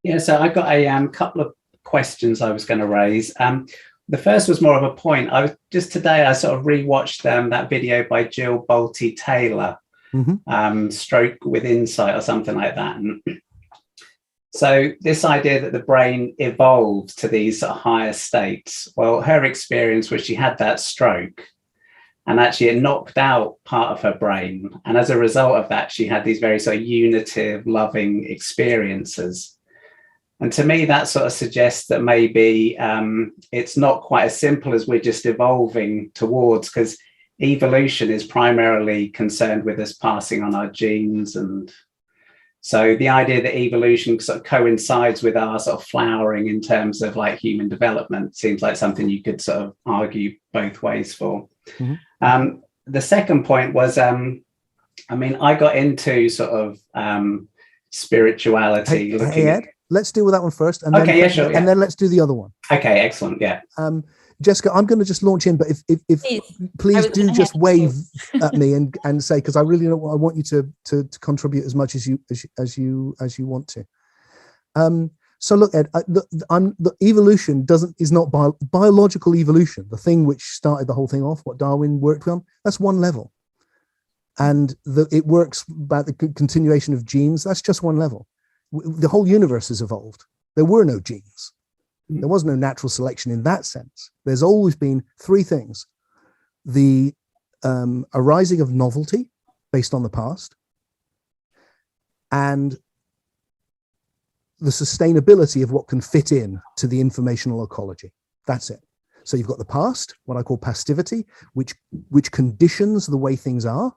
Yeah, so I got a couple of questions I was going to raise. The first was more of a point. I sort of rewatched that video by Jill Bolte Taylor, Stroke with Insight or something like that. And so this idea that the brain evolved to these sort of higher states. Well, her experience was she had that stroke, and actually it knocked out part of her brain. And as a result of that, she had these very sort of unitive, loving experiences. And to me, that sort of suggests that maybe it's not quite as simple as we're just evolving towards, because evolution is primarily concerned with us passing on our genes. And so the idea that evolution sort of coincides with our sort of flowering in terms of like human development seems like something you could sort of argue both ways for. The second point was, I got into sort of spirituality. Hey, Ed, let's deal with that one first. And okay, then, yeah, sure. And then let's do the other one. Okay, excellent. Yeah. Jessica, I'm going to just launch in, but if please do just wave at me and say, because I really don't, I want you to contribute as much as you want to. So look, Ed, the evolution is not biological evolution. The thing which started the whole thing off, what Darwin worked on, that's one level, and it works about the continuation of genes. That's just one level. The whole universe has evolved. There were no genes. There was no natural selection in that sense. There's always been three things: the arising of novelty based on the past, and the sustainability of what can fit in to the informational ecology. That's it. So you've got the past, what I call passivity, which conditions the way things are.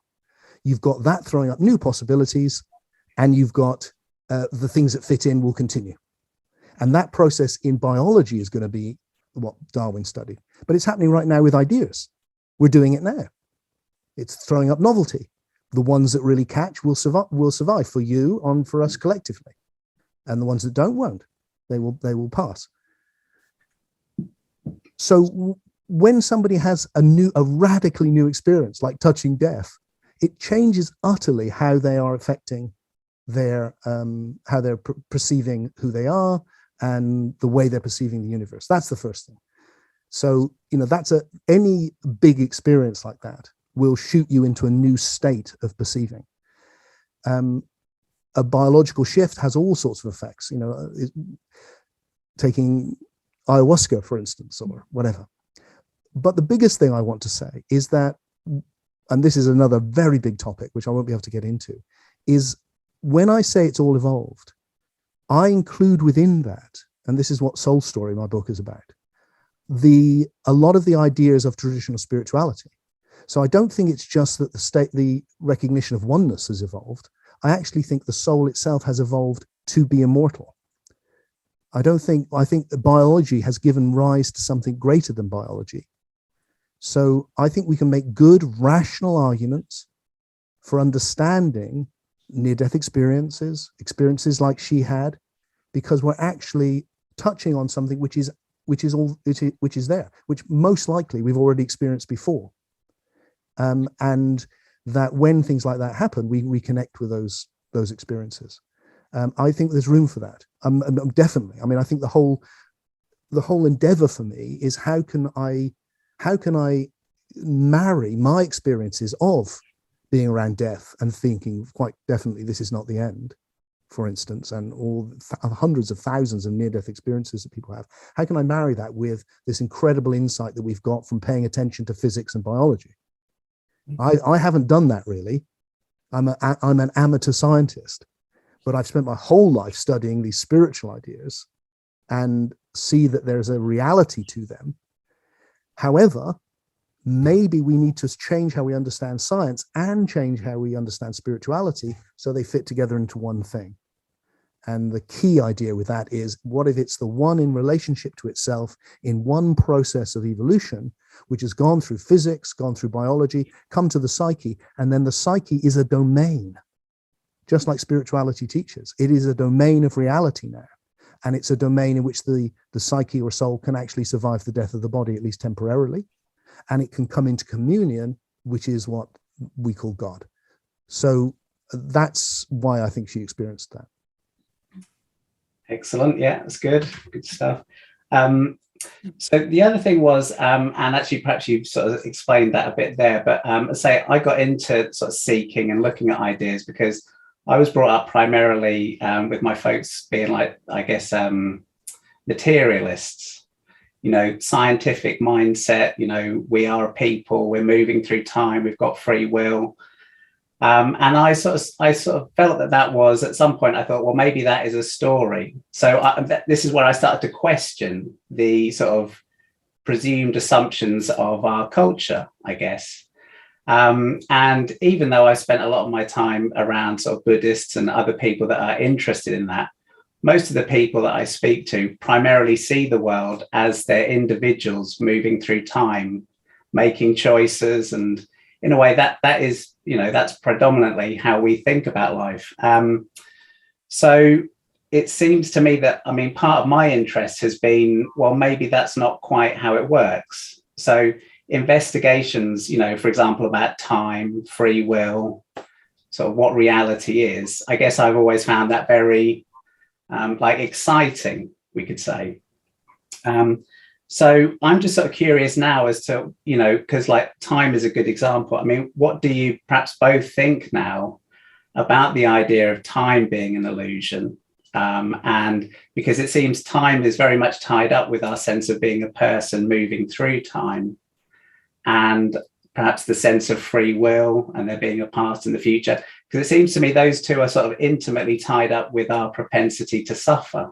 You've got that throwing up new possibilities, and you've got the things that fit in will continue. And that process in biology is going to be what Darwin studied. But it's happening right now with ideas. We're doing it now. It's throwing up novelty. The ones that really catch will survive for you and for us collectively. And the ones that don't won't. They will pass. So when somebody has a radically new experience, like touching death, it changes utterly how they are affecting their how they're perceiving who they are and the way they're perceiving the universe. That's the first thing. So, any big experience like that will shoot you into a new state of perceiving. A biological shift has all sorts of effects, taking ayahuasca, for instance, or whatever. But the biggest thing I want to say is that, and this is another very big topic, which I won't be able to get into, is when I say it's all evolved, I include within that, and this is what Soul Story, my book, is about, a lot of the ideas of traditional spirituality. So I don't think it's just that the recognition of oneness has evolved. I actually think the soul itself has evolved to be immortal. I think that biology has given rise to something greater than biology. So I think we can make good, rational arguments for understanding near-death experiences like she had, because we're actually touching on something which is there, which most likely we've already experienced before. And that when things like that happen, we reconnect with those experiences. I think there's room for that. Definitely. I mean, I think the whole endeavor for me is how can I marry my experiences of being around death and thinking quite definitely this is not the end, for instance, and all hundreds of thousands of near-death experiences that people have. How can I marry that with this incredible insight that we've got from paying attention to physics and biology? I haven't done that really. I'm an amateur scientist, but I've spent my whole life studying these spiritual ideas and see that there's a reality to them. However, maybe we need to change how we understand science and change how we understand spirituality so they fit together into one thing. And the key idea with that is, what if it's the one in relationship to itself in one process of evolution, which has gone through physics, gone through biology, come to the psyche, and then the psyche is a domain, just like spirituality teaches. It is a domain of reality now. And it's a domain in which the psyche or soul can actually survive the death of the body, at least temporarily. And it can come into communion, which is what we call God. So that's why I think she experienced that. Excellent. Yeah, that's good. Good stuff. So the other thing was, and actually perhaps you've sort of explained that a bit there, but I got into sort of seeking and looking at ideas because I was brought up primarily with my folks being like, I guess, materialists, scientific mindset, we are a people, we're moving through time, we've got free will. And I sort of felt that was, at some point I thought, well, maybe that is a story. So this is where I started to question the sort of presumed assumptions of our culture, I guess. And even though I spent a lot of my time around sort of Buddhists and other people that are interested in that, most of the people that I speak to primarily see the world as they're individuals moving through time, making choices, and in a way that is, that's predominantly how we think about life. So it seems to me that, part of my interest has been, well, maybe that's not quite how it works. So investigations, for example, about time, free will, sort of what reality is, I guess I've always found that very exciting, we could say. So I'm just sort of curious now as to, because like time is a good example. What do you perhaps both think now about the idea of time being an illusion? And because it seems time is very much tied up with our sense of being a person moving through time. And perhaps the sense of free will and there being a past and the future? Because it seems to me those two are sort of intimately tied up with our propensity to suffer,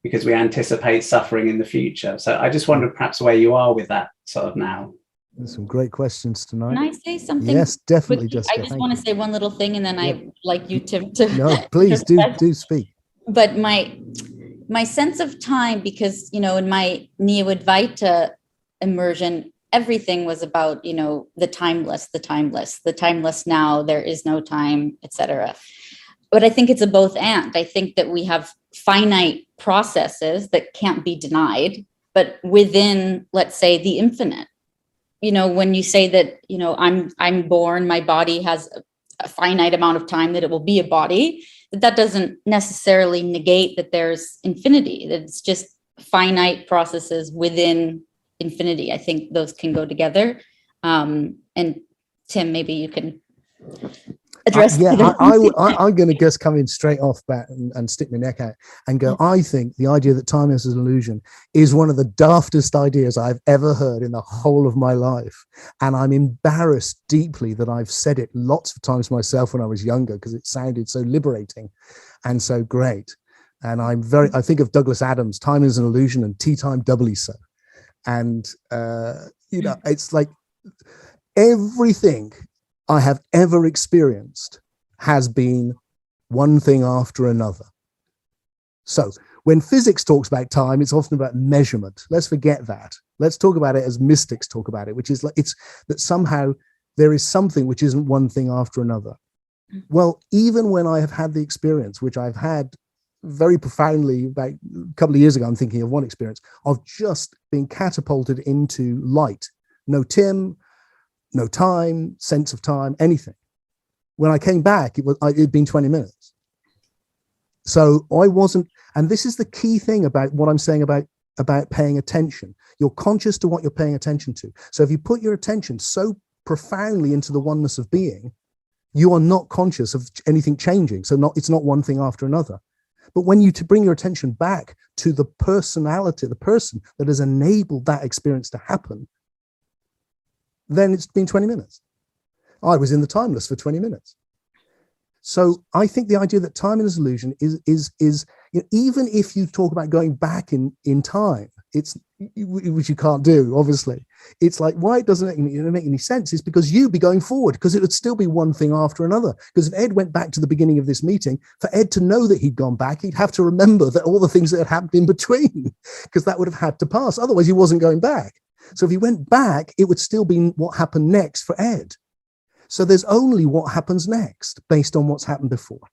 because we anticipate suffering in the future. So I just wondered perhaps where you are with that sort of now. There's some great questions tonight. Can I say something? Yes, definitely, quickly? Jessica. I just want to say one little thing, and then I'd like you to No, please do speak. But my sense of time, because, you know, in my Neo-Advaita immersion, everything was about, you know, the timeless now, there is no time, etc. But I think it's a both and. I think that we have finite processes that can't be denied, but within, let's say, the infinite. You know, when you say that, you know, I'm born, my body has a finite amount of time that it will be a body, that doesn't necessarily negate that there's infinity, that it's just finite processes within infinity. I think those can go together. And Tim, maybe you can address. I'm going to just come in straight off bat and stick my neck out and go, I think the idea that time is an illusion is one of the daftest ideas I've ever heard in the whole of my life. And I'm embarrassed deeply that I've said it lots of times myself when I was younger, because it sounded so liberating and so great. And I think of Douglas Adams, time is an illusion and tea time doubly so. And, you know, it's like everything I have ever experienced has been one thing after another. So when physics talks about time, it's often about measurement. Let's forget that. Let's talk about it as mystics talk about it, which is like, it's that somehow there is something which isn't one thing after another. Well, even when I have had the experience, which I've had very profoundly about a couple of years ago, I'm thinking of one experience of just being catapulted into light. No Tim, no time, sense of time, anything. When I came back, it'd been 20 minutes. So I wasn't, and this is the key thing about what I'm saying about paying attention. You're conscious to what you're paying attention to. So if you put your attention so profoundly into the oneness of being, you are not conscious of anything changing. So it's not one thing after another. But when you bring your attention back to the personality, the person that has enabled that experience to happen, then it's been 20 minutes. I was in the timeless for 20 minutes. So I think the idea that time is an illusion is you know, even if you talk about going back in time, which you can't do, obviously. It's like, why it doesn't make any sense is because you'd be going forward, because it would still be one thing after another. Because if Ed went back to the beginning of this meeting, for Ed to know that he'd gone back, he'd have to remember that all the things that had happened in between, because that would have had to pass. Otherwise, he wasn't going back. So if he went back, it would still be what happened next for Ed. So there's only what happens next based on what's happened before.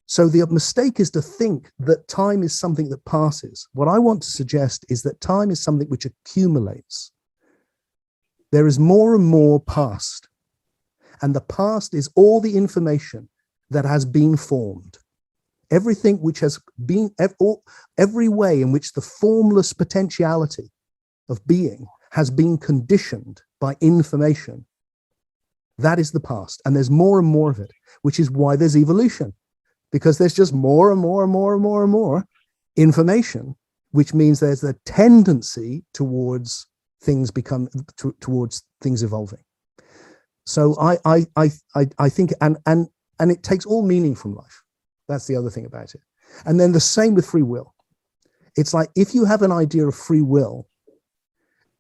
So the mistake is to think that time is something that passes. What I want to suggest is that time is something which accumulates. There is more and more past. And the past is all the information that has been formed. Everything which has been, every way in which the formless potentiality of being has been conditioned by information. That is the past. And there's more and more of it, which is why there's evolution. Because there's just more and more and more and more and more information, which means there's a tendency towards things towards things evolving. So I think, and it takes all meaning from life. That's the other thing about it. And then the same with free will. It's like, if you have an idea of free will,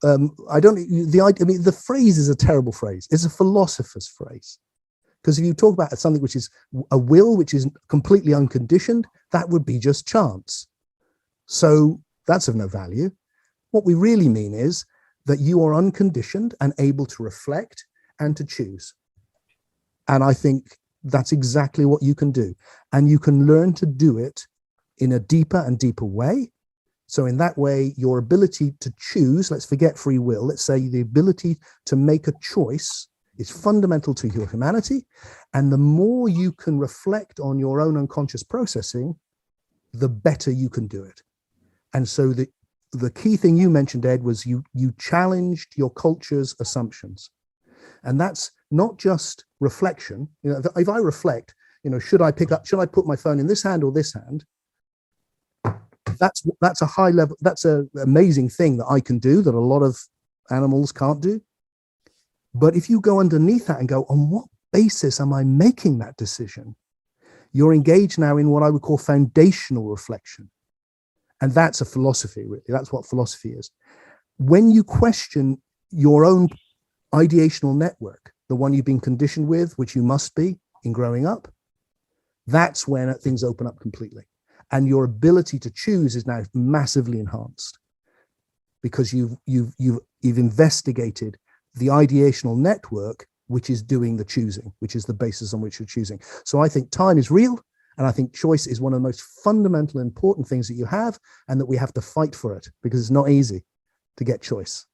the phrase is a terrible phrase. It's a philosopher's phrase. Because if you talk about something which is a will, which is completely unconditioned, that would be just chance. So that's of no value. What we really mean is that you are unconditioned and able to reflect and to choose. And I think that's exactly what you can do. And you can learn to do it in a deeper and deeper way. So in that way, your ability to choose, let's forget free will, let's say the ability to make a choice is fundamental to your humanity. And the more you can reflect on your own unconscious processing, the better you can do it. And so the key thing you mentioned, Ed, was you challenged your culture's assumptions. And that's not just reflection. You know, if I reflect, you know, should I put my phone in this hand or this hand? That's a high level, that's an amazing thing that I can do that a lot of animals can't do. But if you go underneath that and go, on what basis am I making that decision? You're engaged now in what I would call foundational reflection. And that's a philosophy, really. That's what philosophy is. When you question your own ideational network, the one you've been conditioned with, which you must be in growing up, that's when things open up completely. And your ability to choose is now massively enhanced because you've investigated the ideational network, which is doing the choosing, which is the basis on which you're choosing. So I think time is real. And I think choice is one of the most fundamental, important things that you have, and that we have to fight for it because it's not easy to get choice.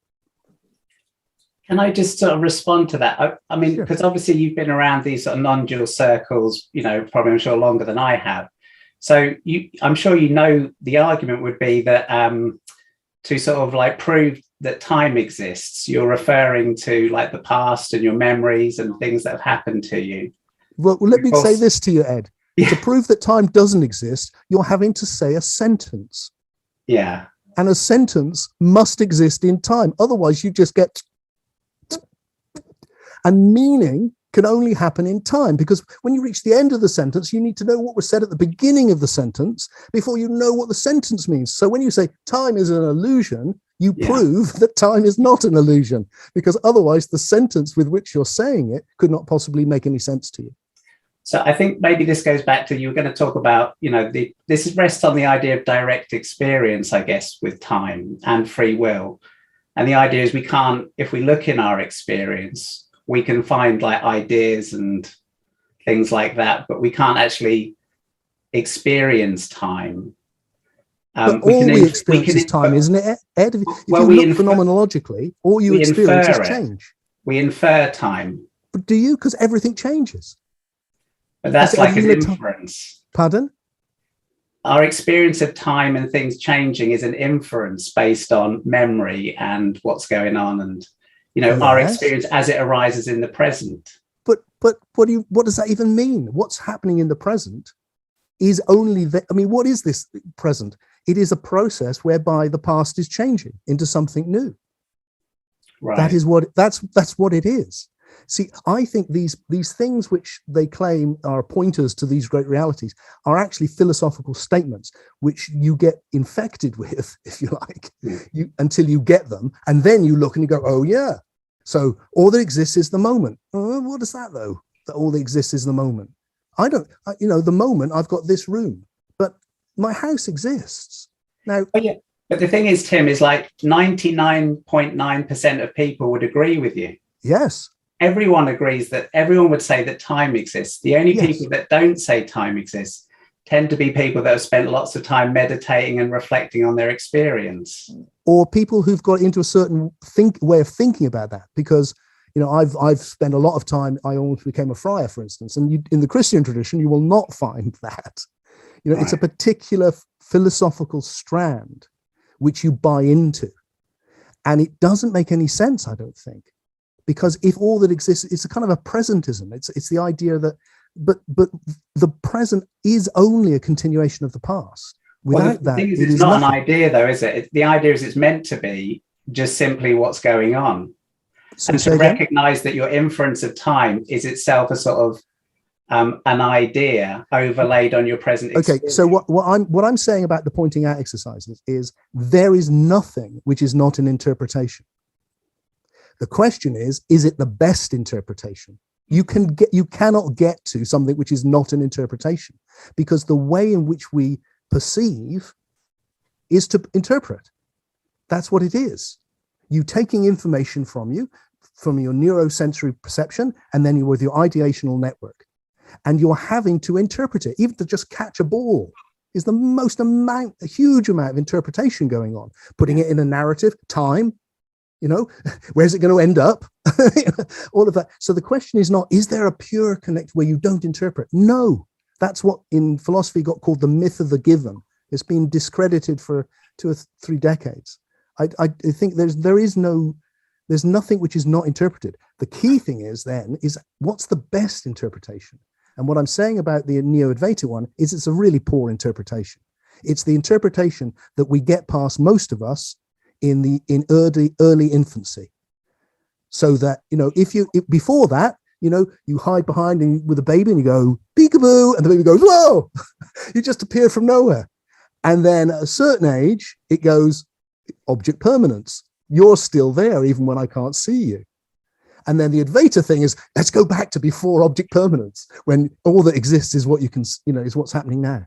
Can I just sort of respond to that? I mean, Sure. because obviously you've been around these sort of non-dual circles, probably I'm sure longer than I have. So I'm sure the argument would be that to sort of like prove that time exists, you're referring to like the past and your memories and things that have happened to you. Well, let me say this to you, Ed. Yeah. To prove that time doesn't exist, you're having to say a sentence. Yeah. And a sentence must exist in time. Otherwise, you just get... And meaning can only happen in time, because when you reach the end of the sentence, you need to know what was said at the beginning of the sentence before you know what the sentence means. So when you say time is an illusion, you prove that time is not an illusion, because otherwise the sentence with which you're saying it could not possibly make any sense to you. So I think maybe this goes back to, you were going to talk about, this rests on the idea of direct experience, I guess, with time and free will. And the idea is we can't, if we look in our experience, we can find like ideas and things like that, but we can't actually experience time. But all we experience is time, isn't it, Ed? If you look phenomenologically, all you experience is change. We infer time. But do you? Because everything changes. But that's like an inference. Pardon? Our experience of time and things changing is an inference based on memory and what's going on, and our experience as it arises in the present. But what does that even mean? What's happening in the present is only that. I mean, what is this present? It is a process whereby the past is changing into something new. Right. That's what it is. See, I think these things which they claim are pointers to these great realities are actually philosophical statements, which you get infected with, if you like, until you get them. And then you look and you go, oh, yeah. So all that exists is the moment. What is that, though? That all that exists is the moment. The moment I've got this room, but my house exists. Now, but the thing is, Tim, is like 99.9% of people would agree with you. Yes. Everyone would say that time exists. The only people that don't say time exists tend to be people that have spent lots of time meditating and reflecting on their experience. Or people who've got into a certain way of thinking about that. Because, I've spent a lot of time, I almost became a friar, for instance, and in the Christian tradition, you will not find that. Right. It's a particular philosophical strand which you buy into. And it doesn't make any sense, I don't think. Because if all that exists, it's a kind of a presentism. It's the idea that, but the present is only a continuation of the past. Without that, it is not nothing. An idea, though, is it? The idea is it's meant to be just simply what's going on. So and to recognize that your inference of time is itself a sort of an idea overlaid on your present experience. Okay, so what I'm saying about the pointing out exercises is there is nothing which is not an interpretation. The question is it the best interpretation? You cannot get to something which is not an interpretation, because the way in which we perceive is to interpret. That's what it is. You taking information from your neurosensory perception, and then with your ideational network, and you're having to interpret it. Even to just catch a ball is a huge amount of interpretation going on, putting it in a narrative, time, where's it going to end up? All of that. So the question is not, is there a pure connect where you don't interpret? No, that's what in philosophy got called the myth of the given. It's been discredited for 2 or 3 decades. I think there's nothing which is not interpreted. The key thing is what's the best interpretation? And what I'm saying about the Neo-Advaita one is it's a really poor interpretation. It's the interpretation that we get past, most of us, in early infancy. So that, before that, you hide behind and with a baby and you go, peekaboo, and the baby goes, whoa, you just appear from nowhere. And then at a certain age, it goes object permanence. You're still there even when I can't see you. And then the Advaita thing is, let's go back to before object permanence, when all that exists is what you can, is what's happening now.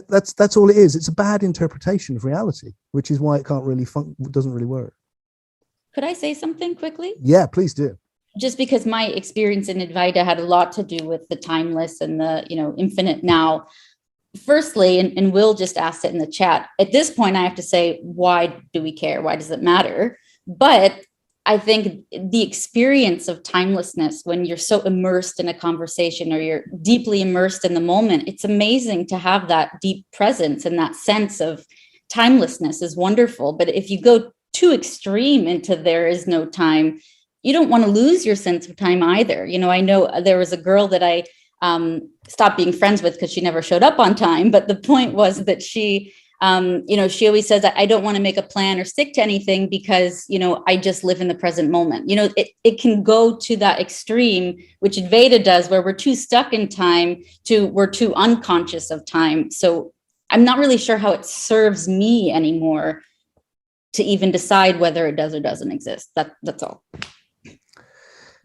That's all it is. It's a bad interpretation of reality, which is why it can't really doesn't really work. Could I say something quickly? Yeah, please do. Just because my experience in Advaita had a lot to do with the timeless and the, infinite now. Firstly, and Will just asked it in the chat, at this point, I have to say, why do we care? Why does it matter? But I think the experience of timelessness, when you're so immersed in a conversation or you're deeply immersed in the moment, it's amazing to have that deep presence, and that sense of timelessness is wonderful. But if you go too extreme into there is no time, you don't want to lose your sense of time either. I know there was a girl that I stopped being friends with because she never showed up on time. But the point was that she, she always says that I don't want to make a plan or stick to anything because, I just live in the present moment. It can go to that extreme, which Advaita does, where we're too stuck in time we're too unconscious of time. So I'm not really sure how it serves me anymore to even decide whether it does or doesn't exist. That's all.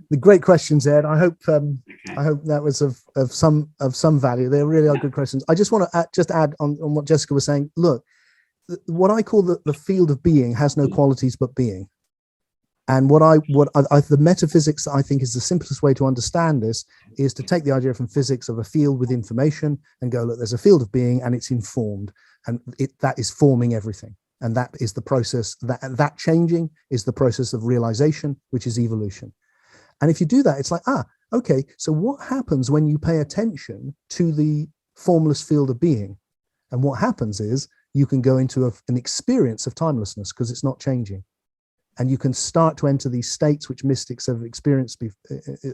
The great questions, Ed. I hope that was of some value. They really are good questions. I just want to add on what Jessica was saying. Look, what I call the field of being has no qualities but being. And the metaphysics that I think is the simplest way to understand this is to take the idea from physics of a field with information and go, look, there's a field of being and it's informed, and that is forming everything. And that is the process, that changing is the process of realization, which is evolution. And if you do that, it's like, okay, so what happens when you pay attention to the formless field of being? And what happens is you can go into an experience of timelessness because it's not changing. And you can start to enter these states which mystics have experienced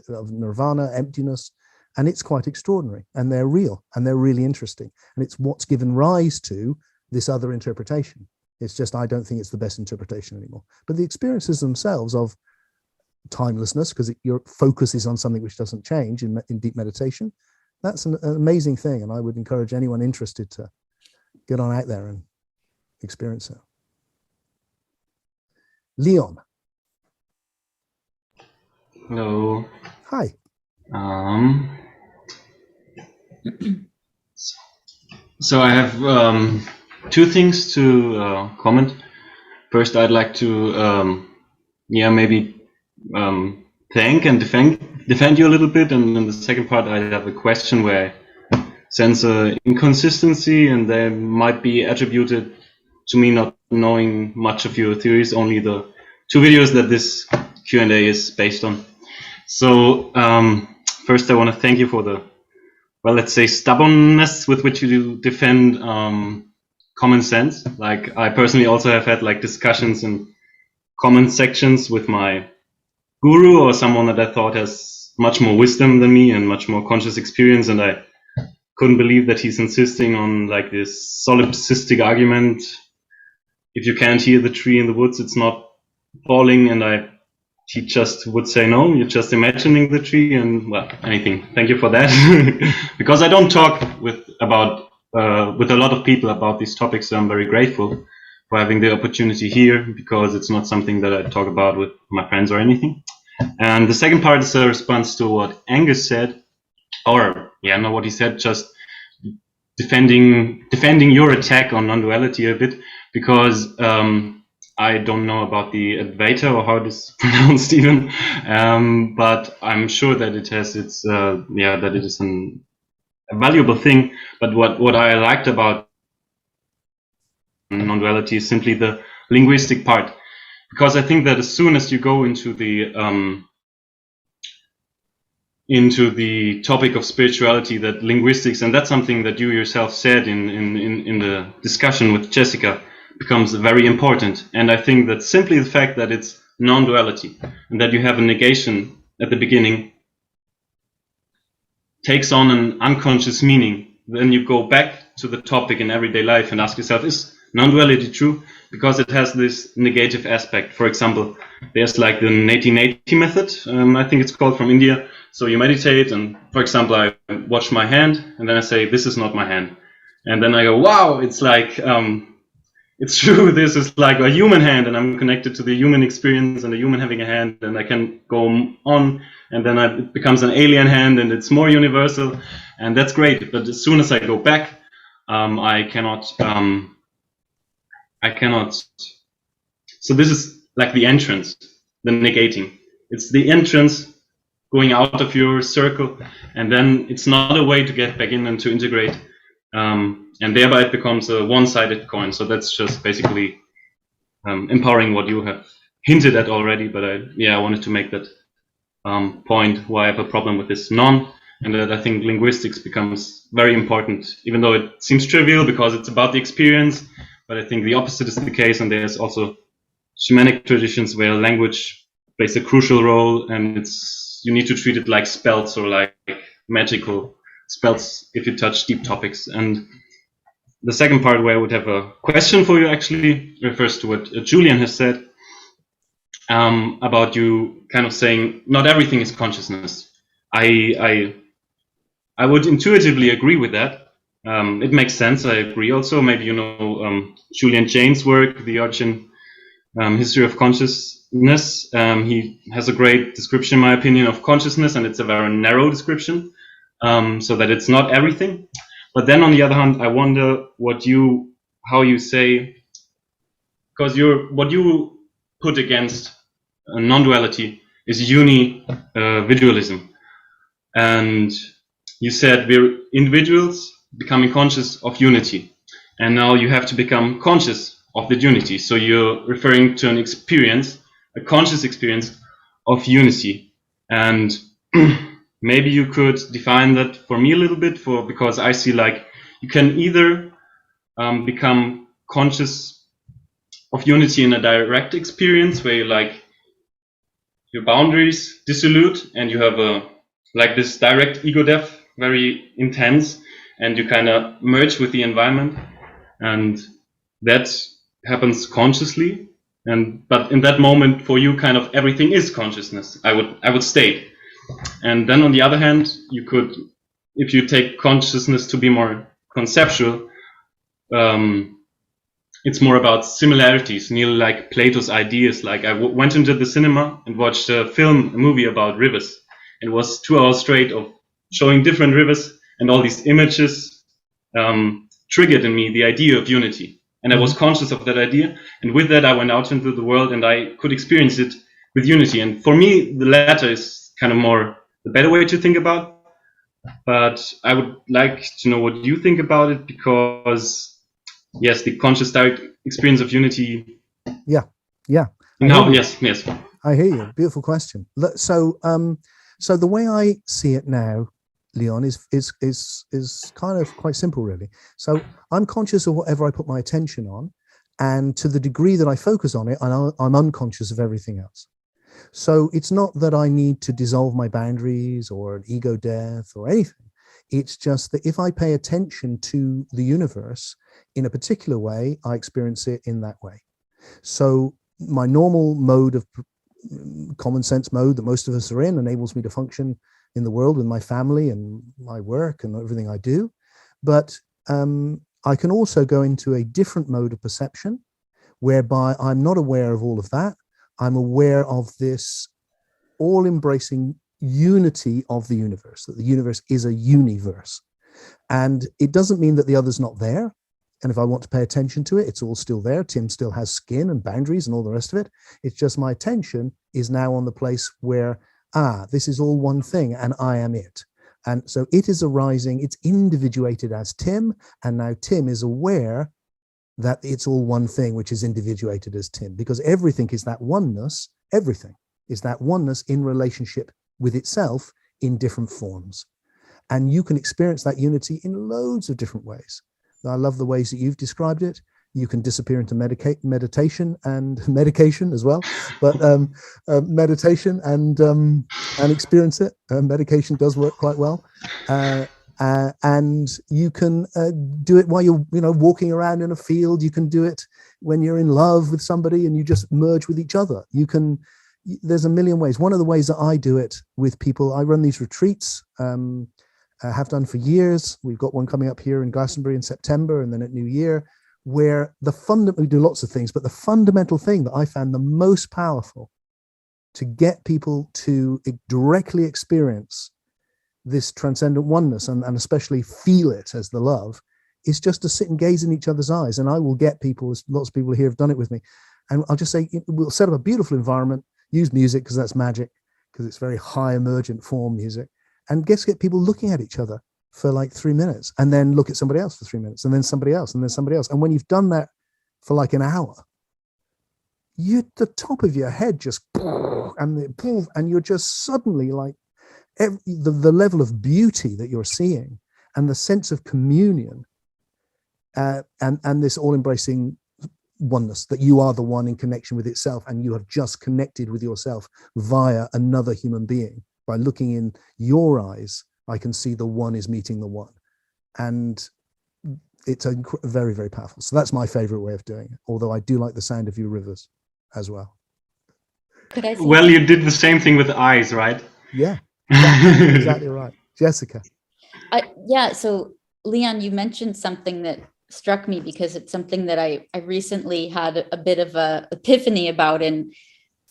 of nirvana, emptiness, and it's quite extraordinary. And they're real and they're really interesting. And it's what's given rise to this other interpretation. It's just, I don't think it's the best interpretation anymore. But the experiences themselves of timelessness, because your focus is on something which doesn't change in deep meditation, that's an amazing thing. And I would encourage anyone interested to get on out there and experience it. Leon. Hello. Hi. So I have two things to comment. First, I'd like to maybe thank and defend you a little bit, and in the second part I have a question where I sense an inconsistency, and they might be attributed to me not knowing much of your theories, only the two videos that this Q&A is based on. So first I want to thank you for the, well, let's say, stubbornness with which you defend common sense. Like, I personally also have had discussions in comment sections with my guru or someone that I thought has much more wisdom than me and much more conscious experience, and I couldn't believe that he's insisting on this solipsistic argument. If you can't hear the tree in the woods, it's not falling, and he just would say, no, you're just imagining the tree, and well, anything. Thank you for that. Because I don't talk with a lot of people about these topics, so I'm very grateful for having the opportunity here, because it's not something that I talk about with my friends or anything. And the second part is a response to what Angus said, or not what he said, just defending your attack on non-duality a bit, because I don't know about the Advaita or how it is pronounced even, but I'm sure that it has its that it is a valuable thing. But what I liked about non-duality is simply the linguistic part, because I think that as soon as you go into the topic of spirituality, that linguistics, and that's something that you yourself said in the discussion with Jessica, becomes very important. And I think that simply the fact that it's non-duality and that you have a negation at the beginning takes on an unconscious meaning. Then you go back to the topic in everyday life and ask yourself, is non-duality true? Because it has this negative aspect. For example, there's like the neti method, I think it's called, from India. So you meditate, and for example, I watch my hand, and then I say, this is not my hand. And then I go, wow, it's like, it's true, this is like a human hand, and I'm connected to the human experience and the human having a hand, and I can go on, and then it becomes an alien hand, and it's more universal, and that's great. But as soon as I go back, I cannot. So this is like the entrance, the negating. It's the entrance going out of your circle, and then it's not a way to get back in and to integrate. And thereby it becomes a one-sided coin. So that's just basically empowering what you have hinted at already. But I wanted to make that point why I have a problem with this non, and that I think linguistics becomes very important, even though it seems trivial because it's about the experience. But I think the opposite is the case, and there's also shamanic traditions where language plays a crucial role, and you need to treat it like spells or like magical spells if you touch deep topics. And the second part, where I would have a question for you, actually refers to what Julian has said about you kind of saying not everything is consciousness. I would intuitively agree with that. It makes sense. I agree. Also, maybe you know Julian Jaynes' work, The Origin History of Consciousness. He has a great description, in my opinion, of consciousness, and it's a very narrow description, so that it's not everything. But then on the other hand, I wonder how you say, because what you put against non-duality is unividualism. And you said we're individuals becoming conscious of unity. And now you have to become conscious of the unity. So you're referring to an experience, a conscious experience of unity. And maybe you could define that for me a little bit, because I see like you can either become conscious of unity in a direct experience where you like your boundaries dissolute and you have like this direct ego death, very intense, and you kind of merge with the environment, and that happens consciously. But in that moment, for you, kind of everything is consciousness, I would state. And then on the other hand, you could, if you take consciousness to be more conceptual, it's more about similarities, nearly like Plato's ideas. Like I went into the cinema and watched a movie about rivers. It was 2 hours straight of showing different rivers, and all these images triggered in me the idea of unity. And I was conscious of that idea. And with that, I went out into the world and I could experience it with unity. And for me, the latter is kind of more the better way to think about. But I would like to know what you think about it, because yes, the conscious direct experience of unity. Yeah. No, yes. I hear you. Beautiful question. So the way I see it now, Leon, is kind of quite simple, really. So I'm conscious of whatever I put my attention on, and to the degree that I focus on it, I'm unconscious of everything else. So it's not that I need to dissolve my boundaries or an ego death or anything. It's just that if I pay attention to the universe in a particular way, I experience it in that way. So my normal mode of common sense mode that most of us are in enables me to function in the world with my family and my work and everything I do. But I can also go into a different mode of perception whereby I'm not aware of all of that. I'm aware of this all-embracing unity of the universe, that the universe is a universe. And it doesn't mean that the other's not there. And if I want to pay attention to it, it's all still there. Tim still has skin and boundaries and all the rest of it. It's just my attention is now on the place where, this is all one thing and I am it. And so it is arising, it's individuated as Tim, and now Tim is aware that it's all one thing, which is individuated as Tim, because everything is that oneness, everything is that oneness in relationship with itself in different forms. And you can experience that unity in loads of different ways. I love the ways that you've described it. You can disappear into meditation and medication as well, but meditation and experience it. Medication does work quite well. And you can do it while you're, walking around in a field. You can do it when you're in love with somebody and you just merge with each other. There's a million ways. One of the ways that I do it with people, I run these retreats, have done for years. We've got one coming up here in Glastonbury in September, and then at New Year, where we do lots of things, but the fundamental thing that I found the most powerful to get people to directly experience this transcendent oneness and especially feel it as the love is just to sit and gaze in each other's eyes. And I will get people, lots of people here have done it with me, and I'll just say, we'll set up a beautiful environment, use music because that's magic, because it's very high emergent form music, and get people looking at each other for like 3 minutes, and then look at somebody else for 3 minutes, and then somebody else, and then somebody else. And when you've done that for like an hour, the top of your head just and you're just suddenly like the level of beauty that you're seeing and the sense of communion and this all-embracing oneness, that you are the one in connection with itself, and you have just connected with yourself via another human being. By looking in your eyes, I can see the one is meeting the one, and it's very, very powerful. So that's my favorite way of doing it, although I do like the sound of your rivers as well. Could I say Well, you did the same thing with eyes, right? Yeah, exactly right. Jessica. So Leon, you mentioned something that struck me, because it's something that I recently had a bit of a epiphany about, and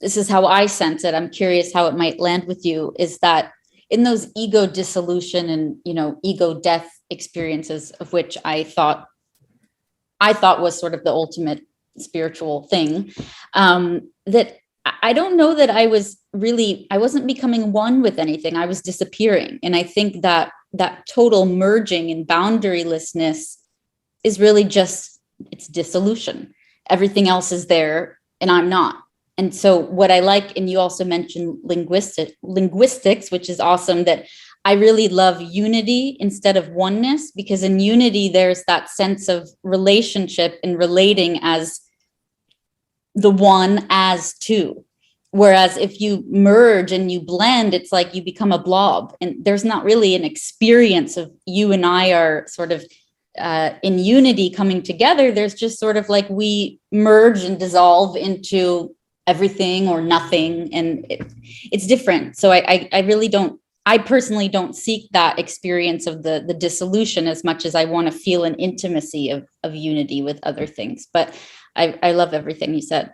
this is how I sense it. I'm curious how it might land with you, is that in those ego dissolution and, ego death experiences, of which I thought was sort of the ultimate spiritual thing, that I don't know that I wasn't becoming one with anything. I was disappearing. And I think that total merging and boundarylessness is really it's dissolution. Everything else is there and I'm not. And so what I like, and you also mentioned linguistics, which is awesome, that I really love unity instead of oneness, because in unity, there's that sense of relationship and relating as the one as two. Whereas if you merge and you blend, it's like you become a blob, and there's not really an experience of you and I are sort of in unity coming together. There's just sort of like we merge and dissolve into everything or nothing, and it's different. So I personally don't seek that experience of the dissolution as much as I want to feel an intimacy of unity with other things. But I love everything you said.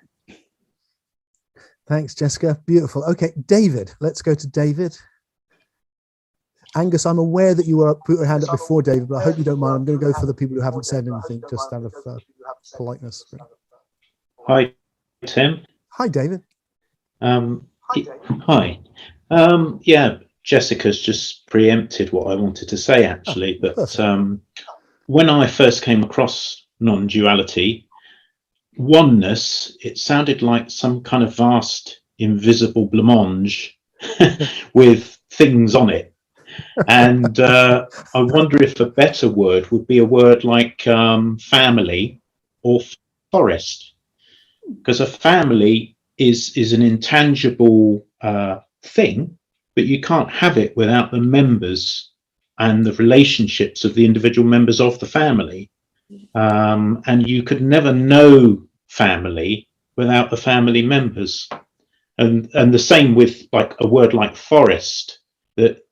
Thanks, Jessica. Beautiful. Okay, David. Let's go to David. Angus, I'm aware that you put your hand up before, David, but I hope you don't mind. I'm going to go for the people who haven't said anything, just out of politeness. Hi, Tim. Hi, David. Hi. Yeah, Jessica's just preempted what I wanted to say, actually. But when I first came across non-duality, oneness, it sounded like some kind of vast invisible blancmange with things on it. And I wonder if a better word would be a word like family or forest, because a family is an intangible thing, but you can't have it without the members and the relationships of the individual members of the family. And you could never know family without the family members. And the same with like a word like forest, that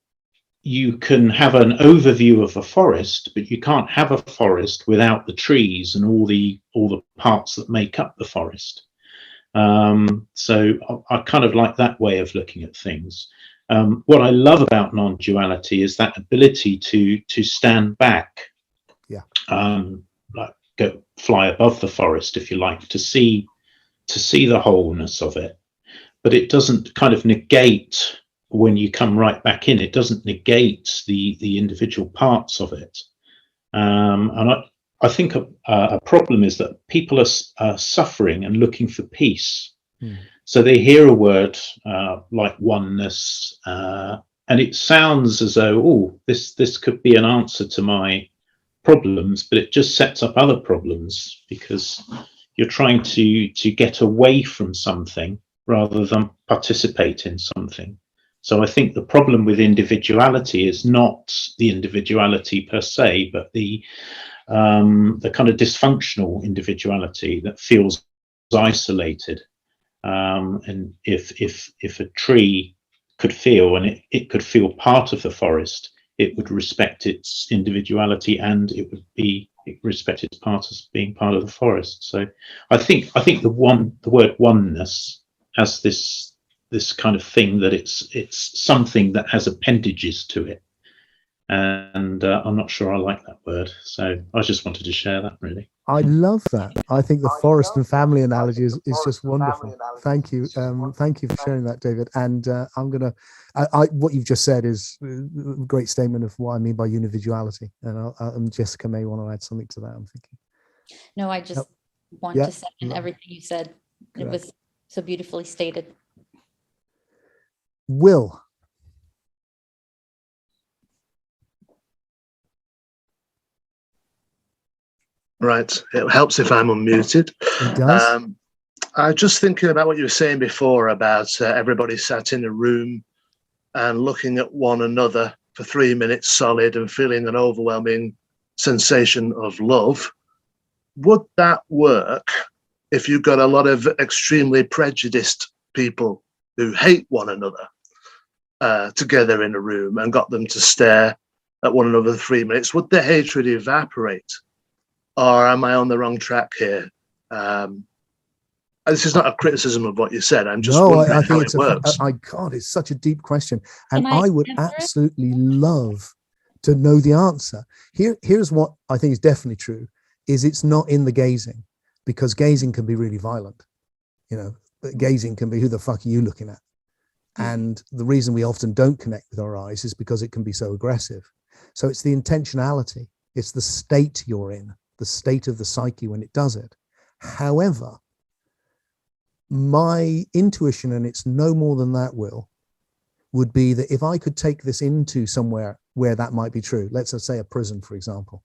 you can have an overview of a forest, but you can't have a forest without the trees and all the parts that make up the forest. So I kind of like that way of looking at things. What I love about non-duality is that ability to stand back, like go fly above the forest, if you like, to see the wholeness of it. But it doesn't kind of negate, when you come right back in, it doesn't negate the individual parts of it. And I think a problem is that people are suffering and looking for peace. So they hear a word like oneness, and it sounds as though, this could be an answer to my problems, but it just sets up other problems, because you're trying to get away from something rather than participate in something. So I think the problem with individuality is not the individuality per se, but the kind of dysfunctional individuality that feels isolated. And if a tree could feel, and it could feel part of the forest, it would respect its individuality, and it respect its part as being part of the forest. So I think the word oneness has this kind of thing that it's something that has appendages to it, and I'm not sure I like that word. So I just wanted to share that, really. I love that. I think the forest and family analogy is just wonderful. Thank you. Thank you for sharing that, David. And what you've just said is a great statement of what I mean by unividuality. And Jessica may want to add something to that, I'm thinking. No, I just want to second everything you said. It was so beautifully stated. Will. Right. It helps if I'm unmuted. It does. I was just thinking about what you were saying before about everybody sat in a room and looking at one another for 3 minutes solid and feeling an overwhelming sensation of love. Would that work if you got a lot of extremely prejudiced people who hate one another together in a room and got them to stare at one another for 3 minutes? Would the hatred evaporate? Or am I on the wrong track here? This is not a criticism of what you said. I'm just wondering I think how it's it works. God, it's such a deep question. And I I would absolutely love to know the answer. Here's what I think is definitely true, is it's not in the gazing, because gazing can be really violent. You know, gazing can be, who the fuck are you looking at? And the reason we often don't connect with our eyes is because it can be so aggressive. So it's the intentionality. It's the state you're in, the state of the psyche when it does it. However, my intuition, and it's no more than that, Will, would be that if I could take this into somewhere where that might be true, let's say a prison, for example,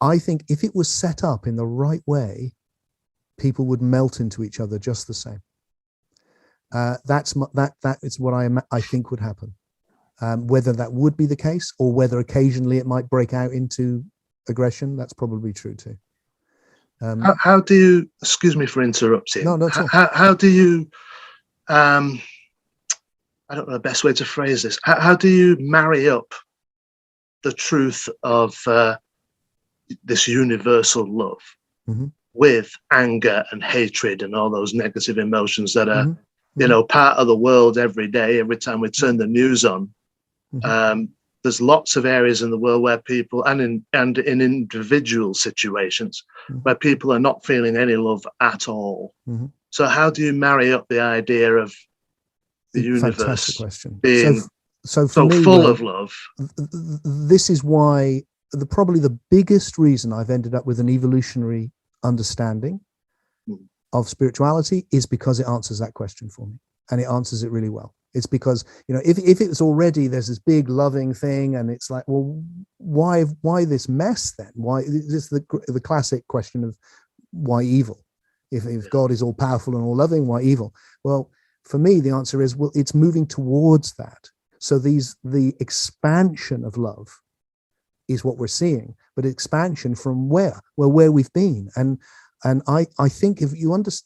I think if it was set up in the right way, people would melt into each other just the same. That is what I think would happen. Whether that would be the case, or whether occasionally it might break out into aggression, that's probably true too. How do you, excuse me for interrupting. No, how do you, I don't know the best way to phrase this. How do you marry up the truth of this universal love with anger and hatred and all those negative emotions that are, you know, part of the world every day, every time we turn the news on? There's lots of areas in the world where people, and in individual situations, where people are not feeling any love at all. So how do you marry up the idea of the universe being so full me, of love? This is why probably the biggest reason I've ended up with an evolutionary understanding of spirituality is because it answers that question for me, and it answers it really well. It's because, you know, if it's already, there's this big loving thing, and it's like, well, why this mess then? Why this is the classic question of why evil? If God is all powerful and all loving, why evil? Well, for me, the answer is, well, it's moving towards that. So the expansion of love is what we're seeing, but expansion from where? Well, where we've been. And I think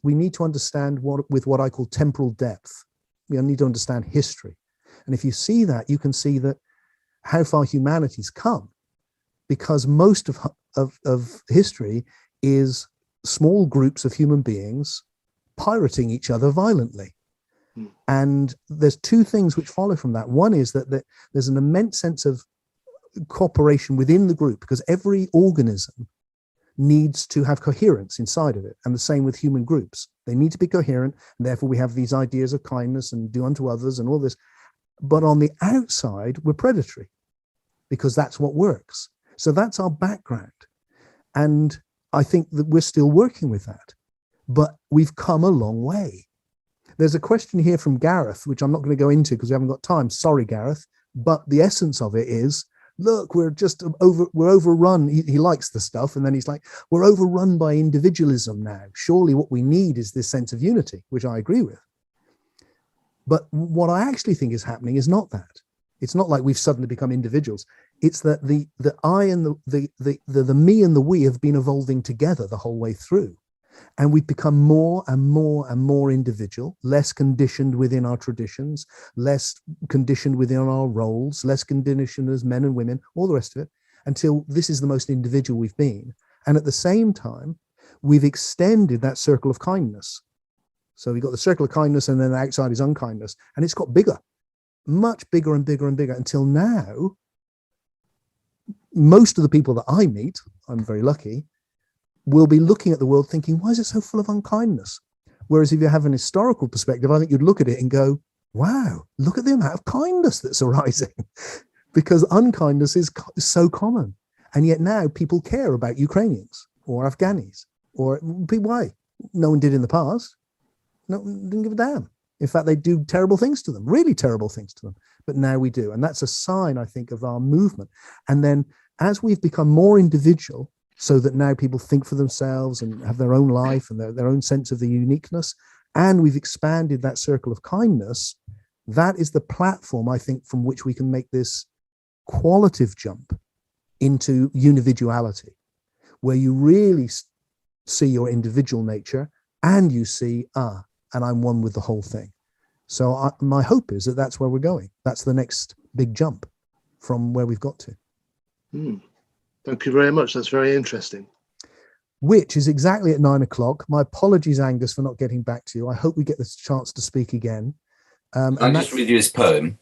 we need to understand what I call temporal depth. We need to understand history. And if you see that, you can see that how far humanity's come, because most of history is small groups of human beings pirating each other violently. And there's two things which follow from that. One is that there's an immense sense of cooperation within the group, because every organism needs to have coherence inside of it, and the same with human groups. They need to be coherent, and therefore we have these ideas of kindness and do unto others and all this. But on the outside, we're predatory, because that's what works. So that's our background, and I think that we're still working with that, but we've come a long way. There's a question here from Gareth, which I'm not going to go into because we haven't got time. Sorry, Gareth, but the essence of it is, look, we're overrun. He likes the stuff. And then he's like, we're overrun by individualism now. Surely what we need is this sense of unity, which I agree with. But what I actually think is happening is not that. It's not like we've suddenly become individuals. It's that the I and the me and the we have been evolving together the whole way through. And we've become more and more and more individual, less conditioned within our traditions, less conditioned within our roles, less conditioned as men and women, all the rest of it, until this is the most individual we've been. And at the same time, we've extended that circle of kindness. So we've got the circle of kindness, and then outside is unkindness. And it's got bigger, much bigger and bigger and bigger, until now, most of the people that I meet, I'm very lucky, will be looking at the world thinking, why is it so full of unkindness? Whereas if you have an historical perspective, I think you'd look at it and go, wow, look at the amount of kindness that's arising. Because unkindness is so common. And yet now people care about Ukrainians or Afghanis or why? No one did in the past. No, didn't give a damn. In fact, they do terrible things to them, really terrible things to them. But now we do. And that's a sign, I think, of our movement. And then as we've become more individual, so that now people think for themselves and have their own life and their own sense of the uniqueness, and we've expanded that circle of kindness, that is the platform, I think, from which we can make this qualitative jump into unividuality, where you really see your individual nature and you see, and I'm one with the whole thing. So my hope is that that's where we're going. That's the next big jump from where we've got to. Thank you very much. That's very interesting. Which is exactly at 9 o'clock. My apologies, Angus, for not getting back to you. I hope we get this chance to speak again. I'll just read you his poem.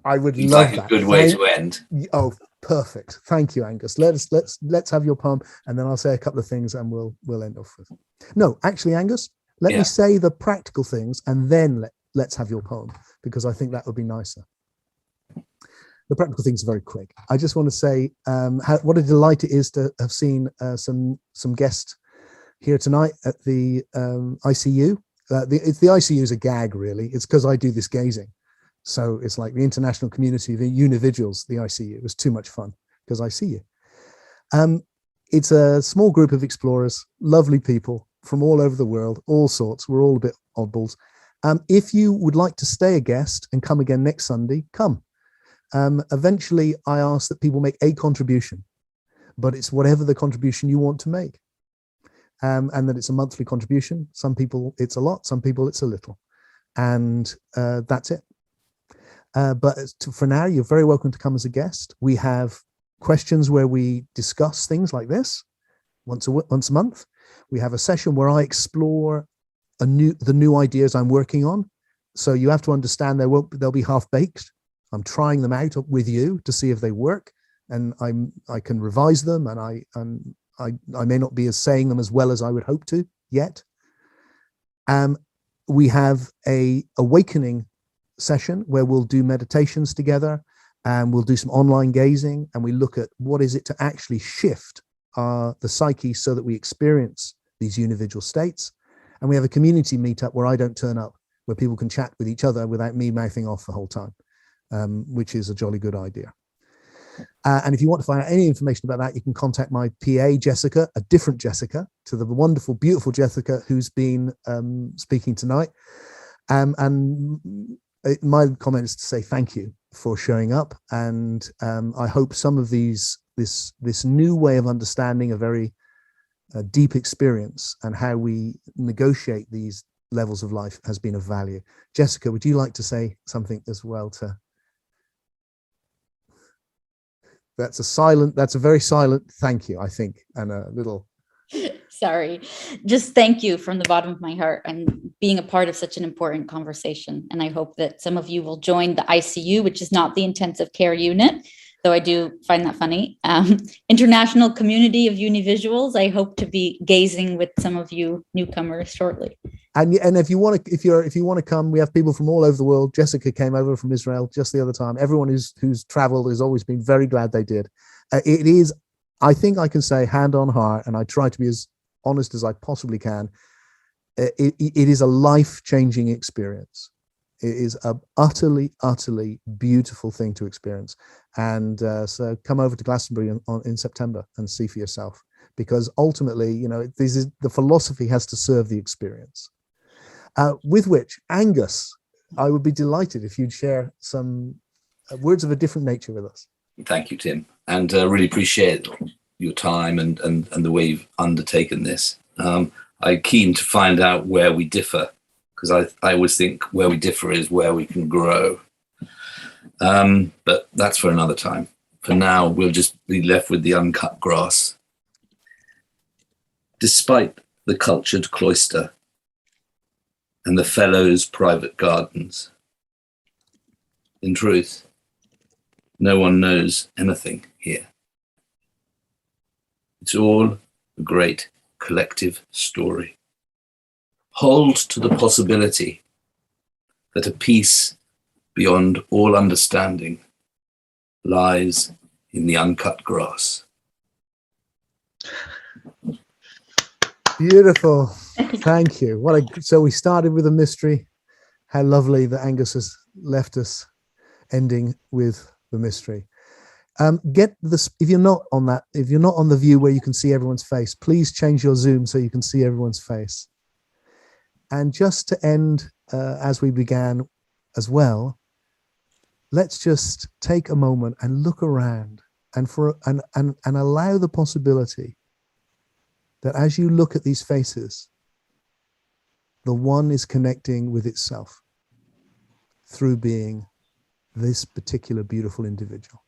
I would It's love like that. a good way to end. Oh, perfect. Thank you, Angus. Let's have your poem, and then I'll say a couple of things, and we'll end off with. No, actually, Angus, let me say the practical things, and then let's have your poem, because I think that would be nicer. The practical things are very quick. I just want to say what a delight it is to have seen some guests here tonight at the ICU. The ICU is a gag, really. It's because I do this gazing. So it's like the international community of UNIVIDUALS, the ICU. It was too much fun because I see you. It's a small group of explorers, lovely people from all over the world, all sorts. We're all a bit oddballs. If you would like to stay a guest and come again next Sunday, come. Eventually, I ask that people make a contribution, but it's whatever the contribution you want to make. And that it's a monthly contribution. Some people it's a lot, some people it's a little. And that's it. But for now, you're very welcome to come as a guest. We have questions where we discuss things like this once a month. We have a session where I explore the new ideas I'm working on. So you have to understand they'll be half-baked. I'm trying them out with you to see if they work, and I can revise them, and I may not be saying them as well as I would hope to yet. We have a awakening session where we'll do meditations together, and we'll do some online gazing, and we look at what is it to actually shift the psyche so that we experience these unividual states. And we have a community meetup where I don't turn up, where people can chat with each other without me mouthing off the whole time. Which is a jolly good idea. And if you want to find out any information about that, you can contact my PA, Jessica, a different Jessica, to the wonderful, beautiful Jessica who's been speaking tonight. My comment is to say thank you for showing up. And I hope some of this new way of understanding a very deep experience and how we negotiate these levels of life has been of value. Jessica, would you like to say something as well to... That's a very silent thank you, I think, and a little... Sorry, just thank you from the bottom of my heart and being a part of such an important conversation. And I hope that some of you will join the ICU, which is not the intensive care unit, though I do find that funny. International community of UNIVIDUALS. I hope to be gazing with some of you newcomers shortly. And if you want to come, we have people from all over the world. Jessica came over from Israel just the other time. Everyone who's traveled has always been very glad they did. It is, I think I can say, hand on heart, and I try to be as honest as I possibly can. It is a life-changing experience. It is a utterly, utterly beautiful thing to experience. And so come over to Glastonbury in September and see for yourself, because ultimately, the philosophy has to serve the experience. With which, Angus, I would be delighted if you'd share some words of a different nature with us. Thank you, Tim, and really appreciate your time and the way you've undertaken this. I'm keen to find out where we differ, because I always think where we differ is where we can grow. But that's for another time. For now, we'll just be left with the uncut grass. Despite the cultured cloister and the fellows' private gardens, in truth, no one knows anything here. It's all a great collective story. Hold to the possibility that a peace beyond all understanding lies in the uncut grass. Beautiful. Thank you. So we started with a mystery. How lovely that Angus has left us ending with the mystery. Get this, if you're not on the view where you can see everyone's face, please change your Zoom so you can see everyone's face. And just to end as we began as well, let's just take a moment and look around and allow the possibility that as you look at these faces, the one is connecting with itself through being this particular beautiful individual.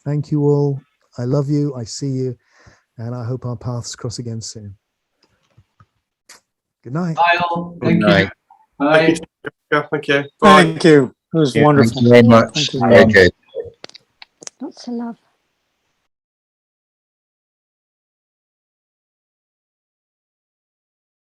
Thank you all. I love you. I see you. And I hope our paths cross again soon. Good night. Bye all. Good night. Bye. Thank you. Thank you. It was wonderful. Thank you very much. Thank you. Very good. Lots of love.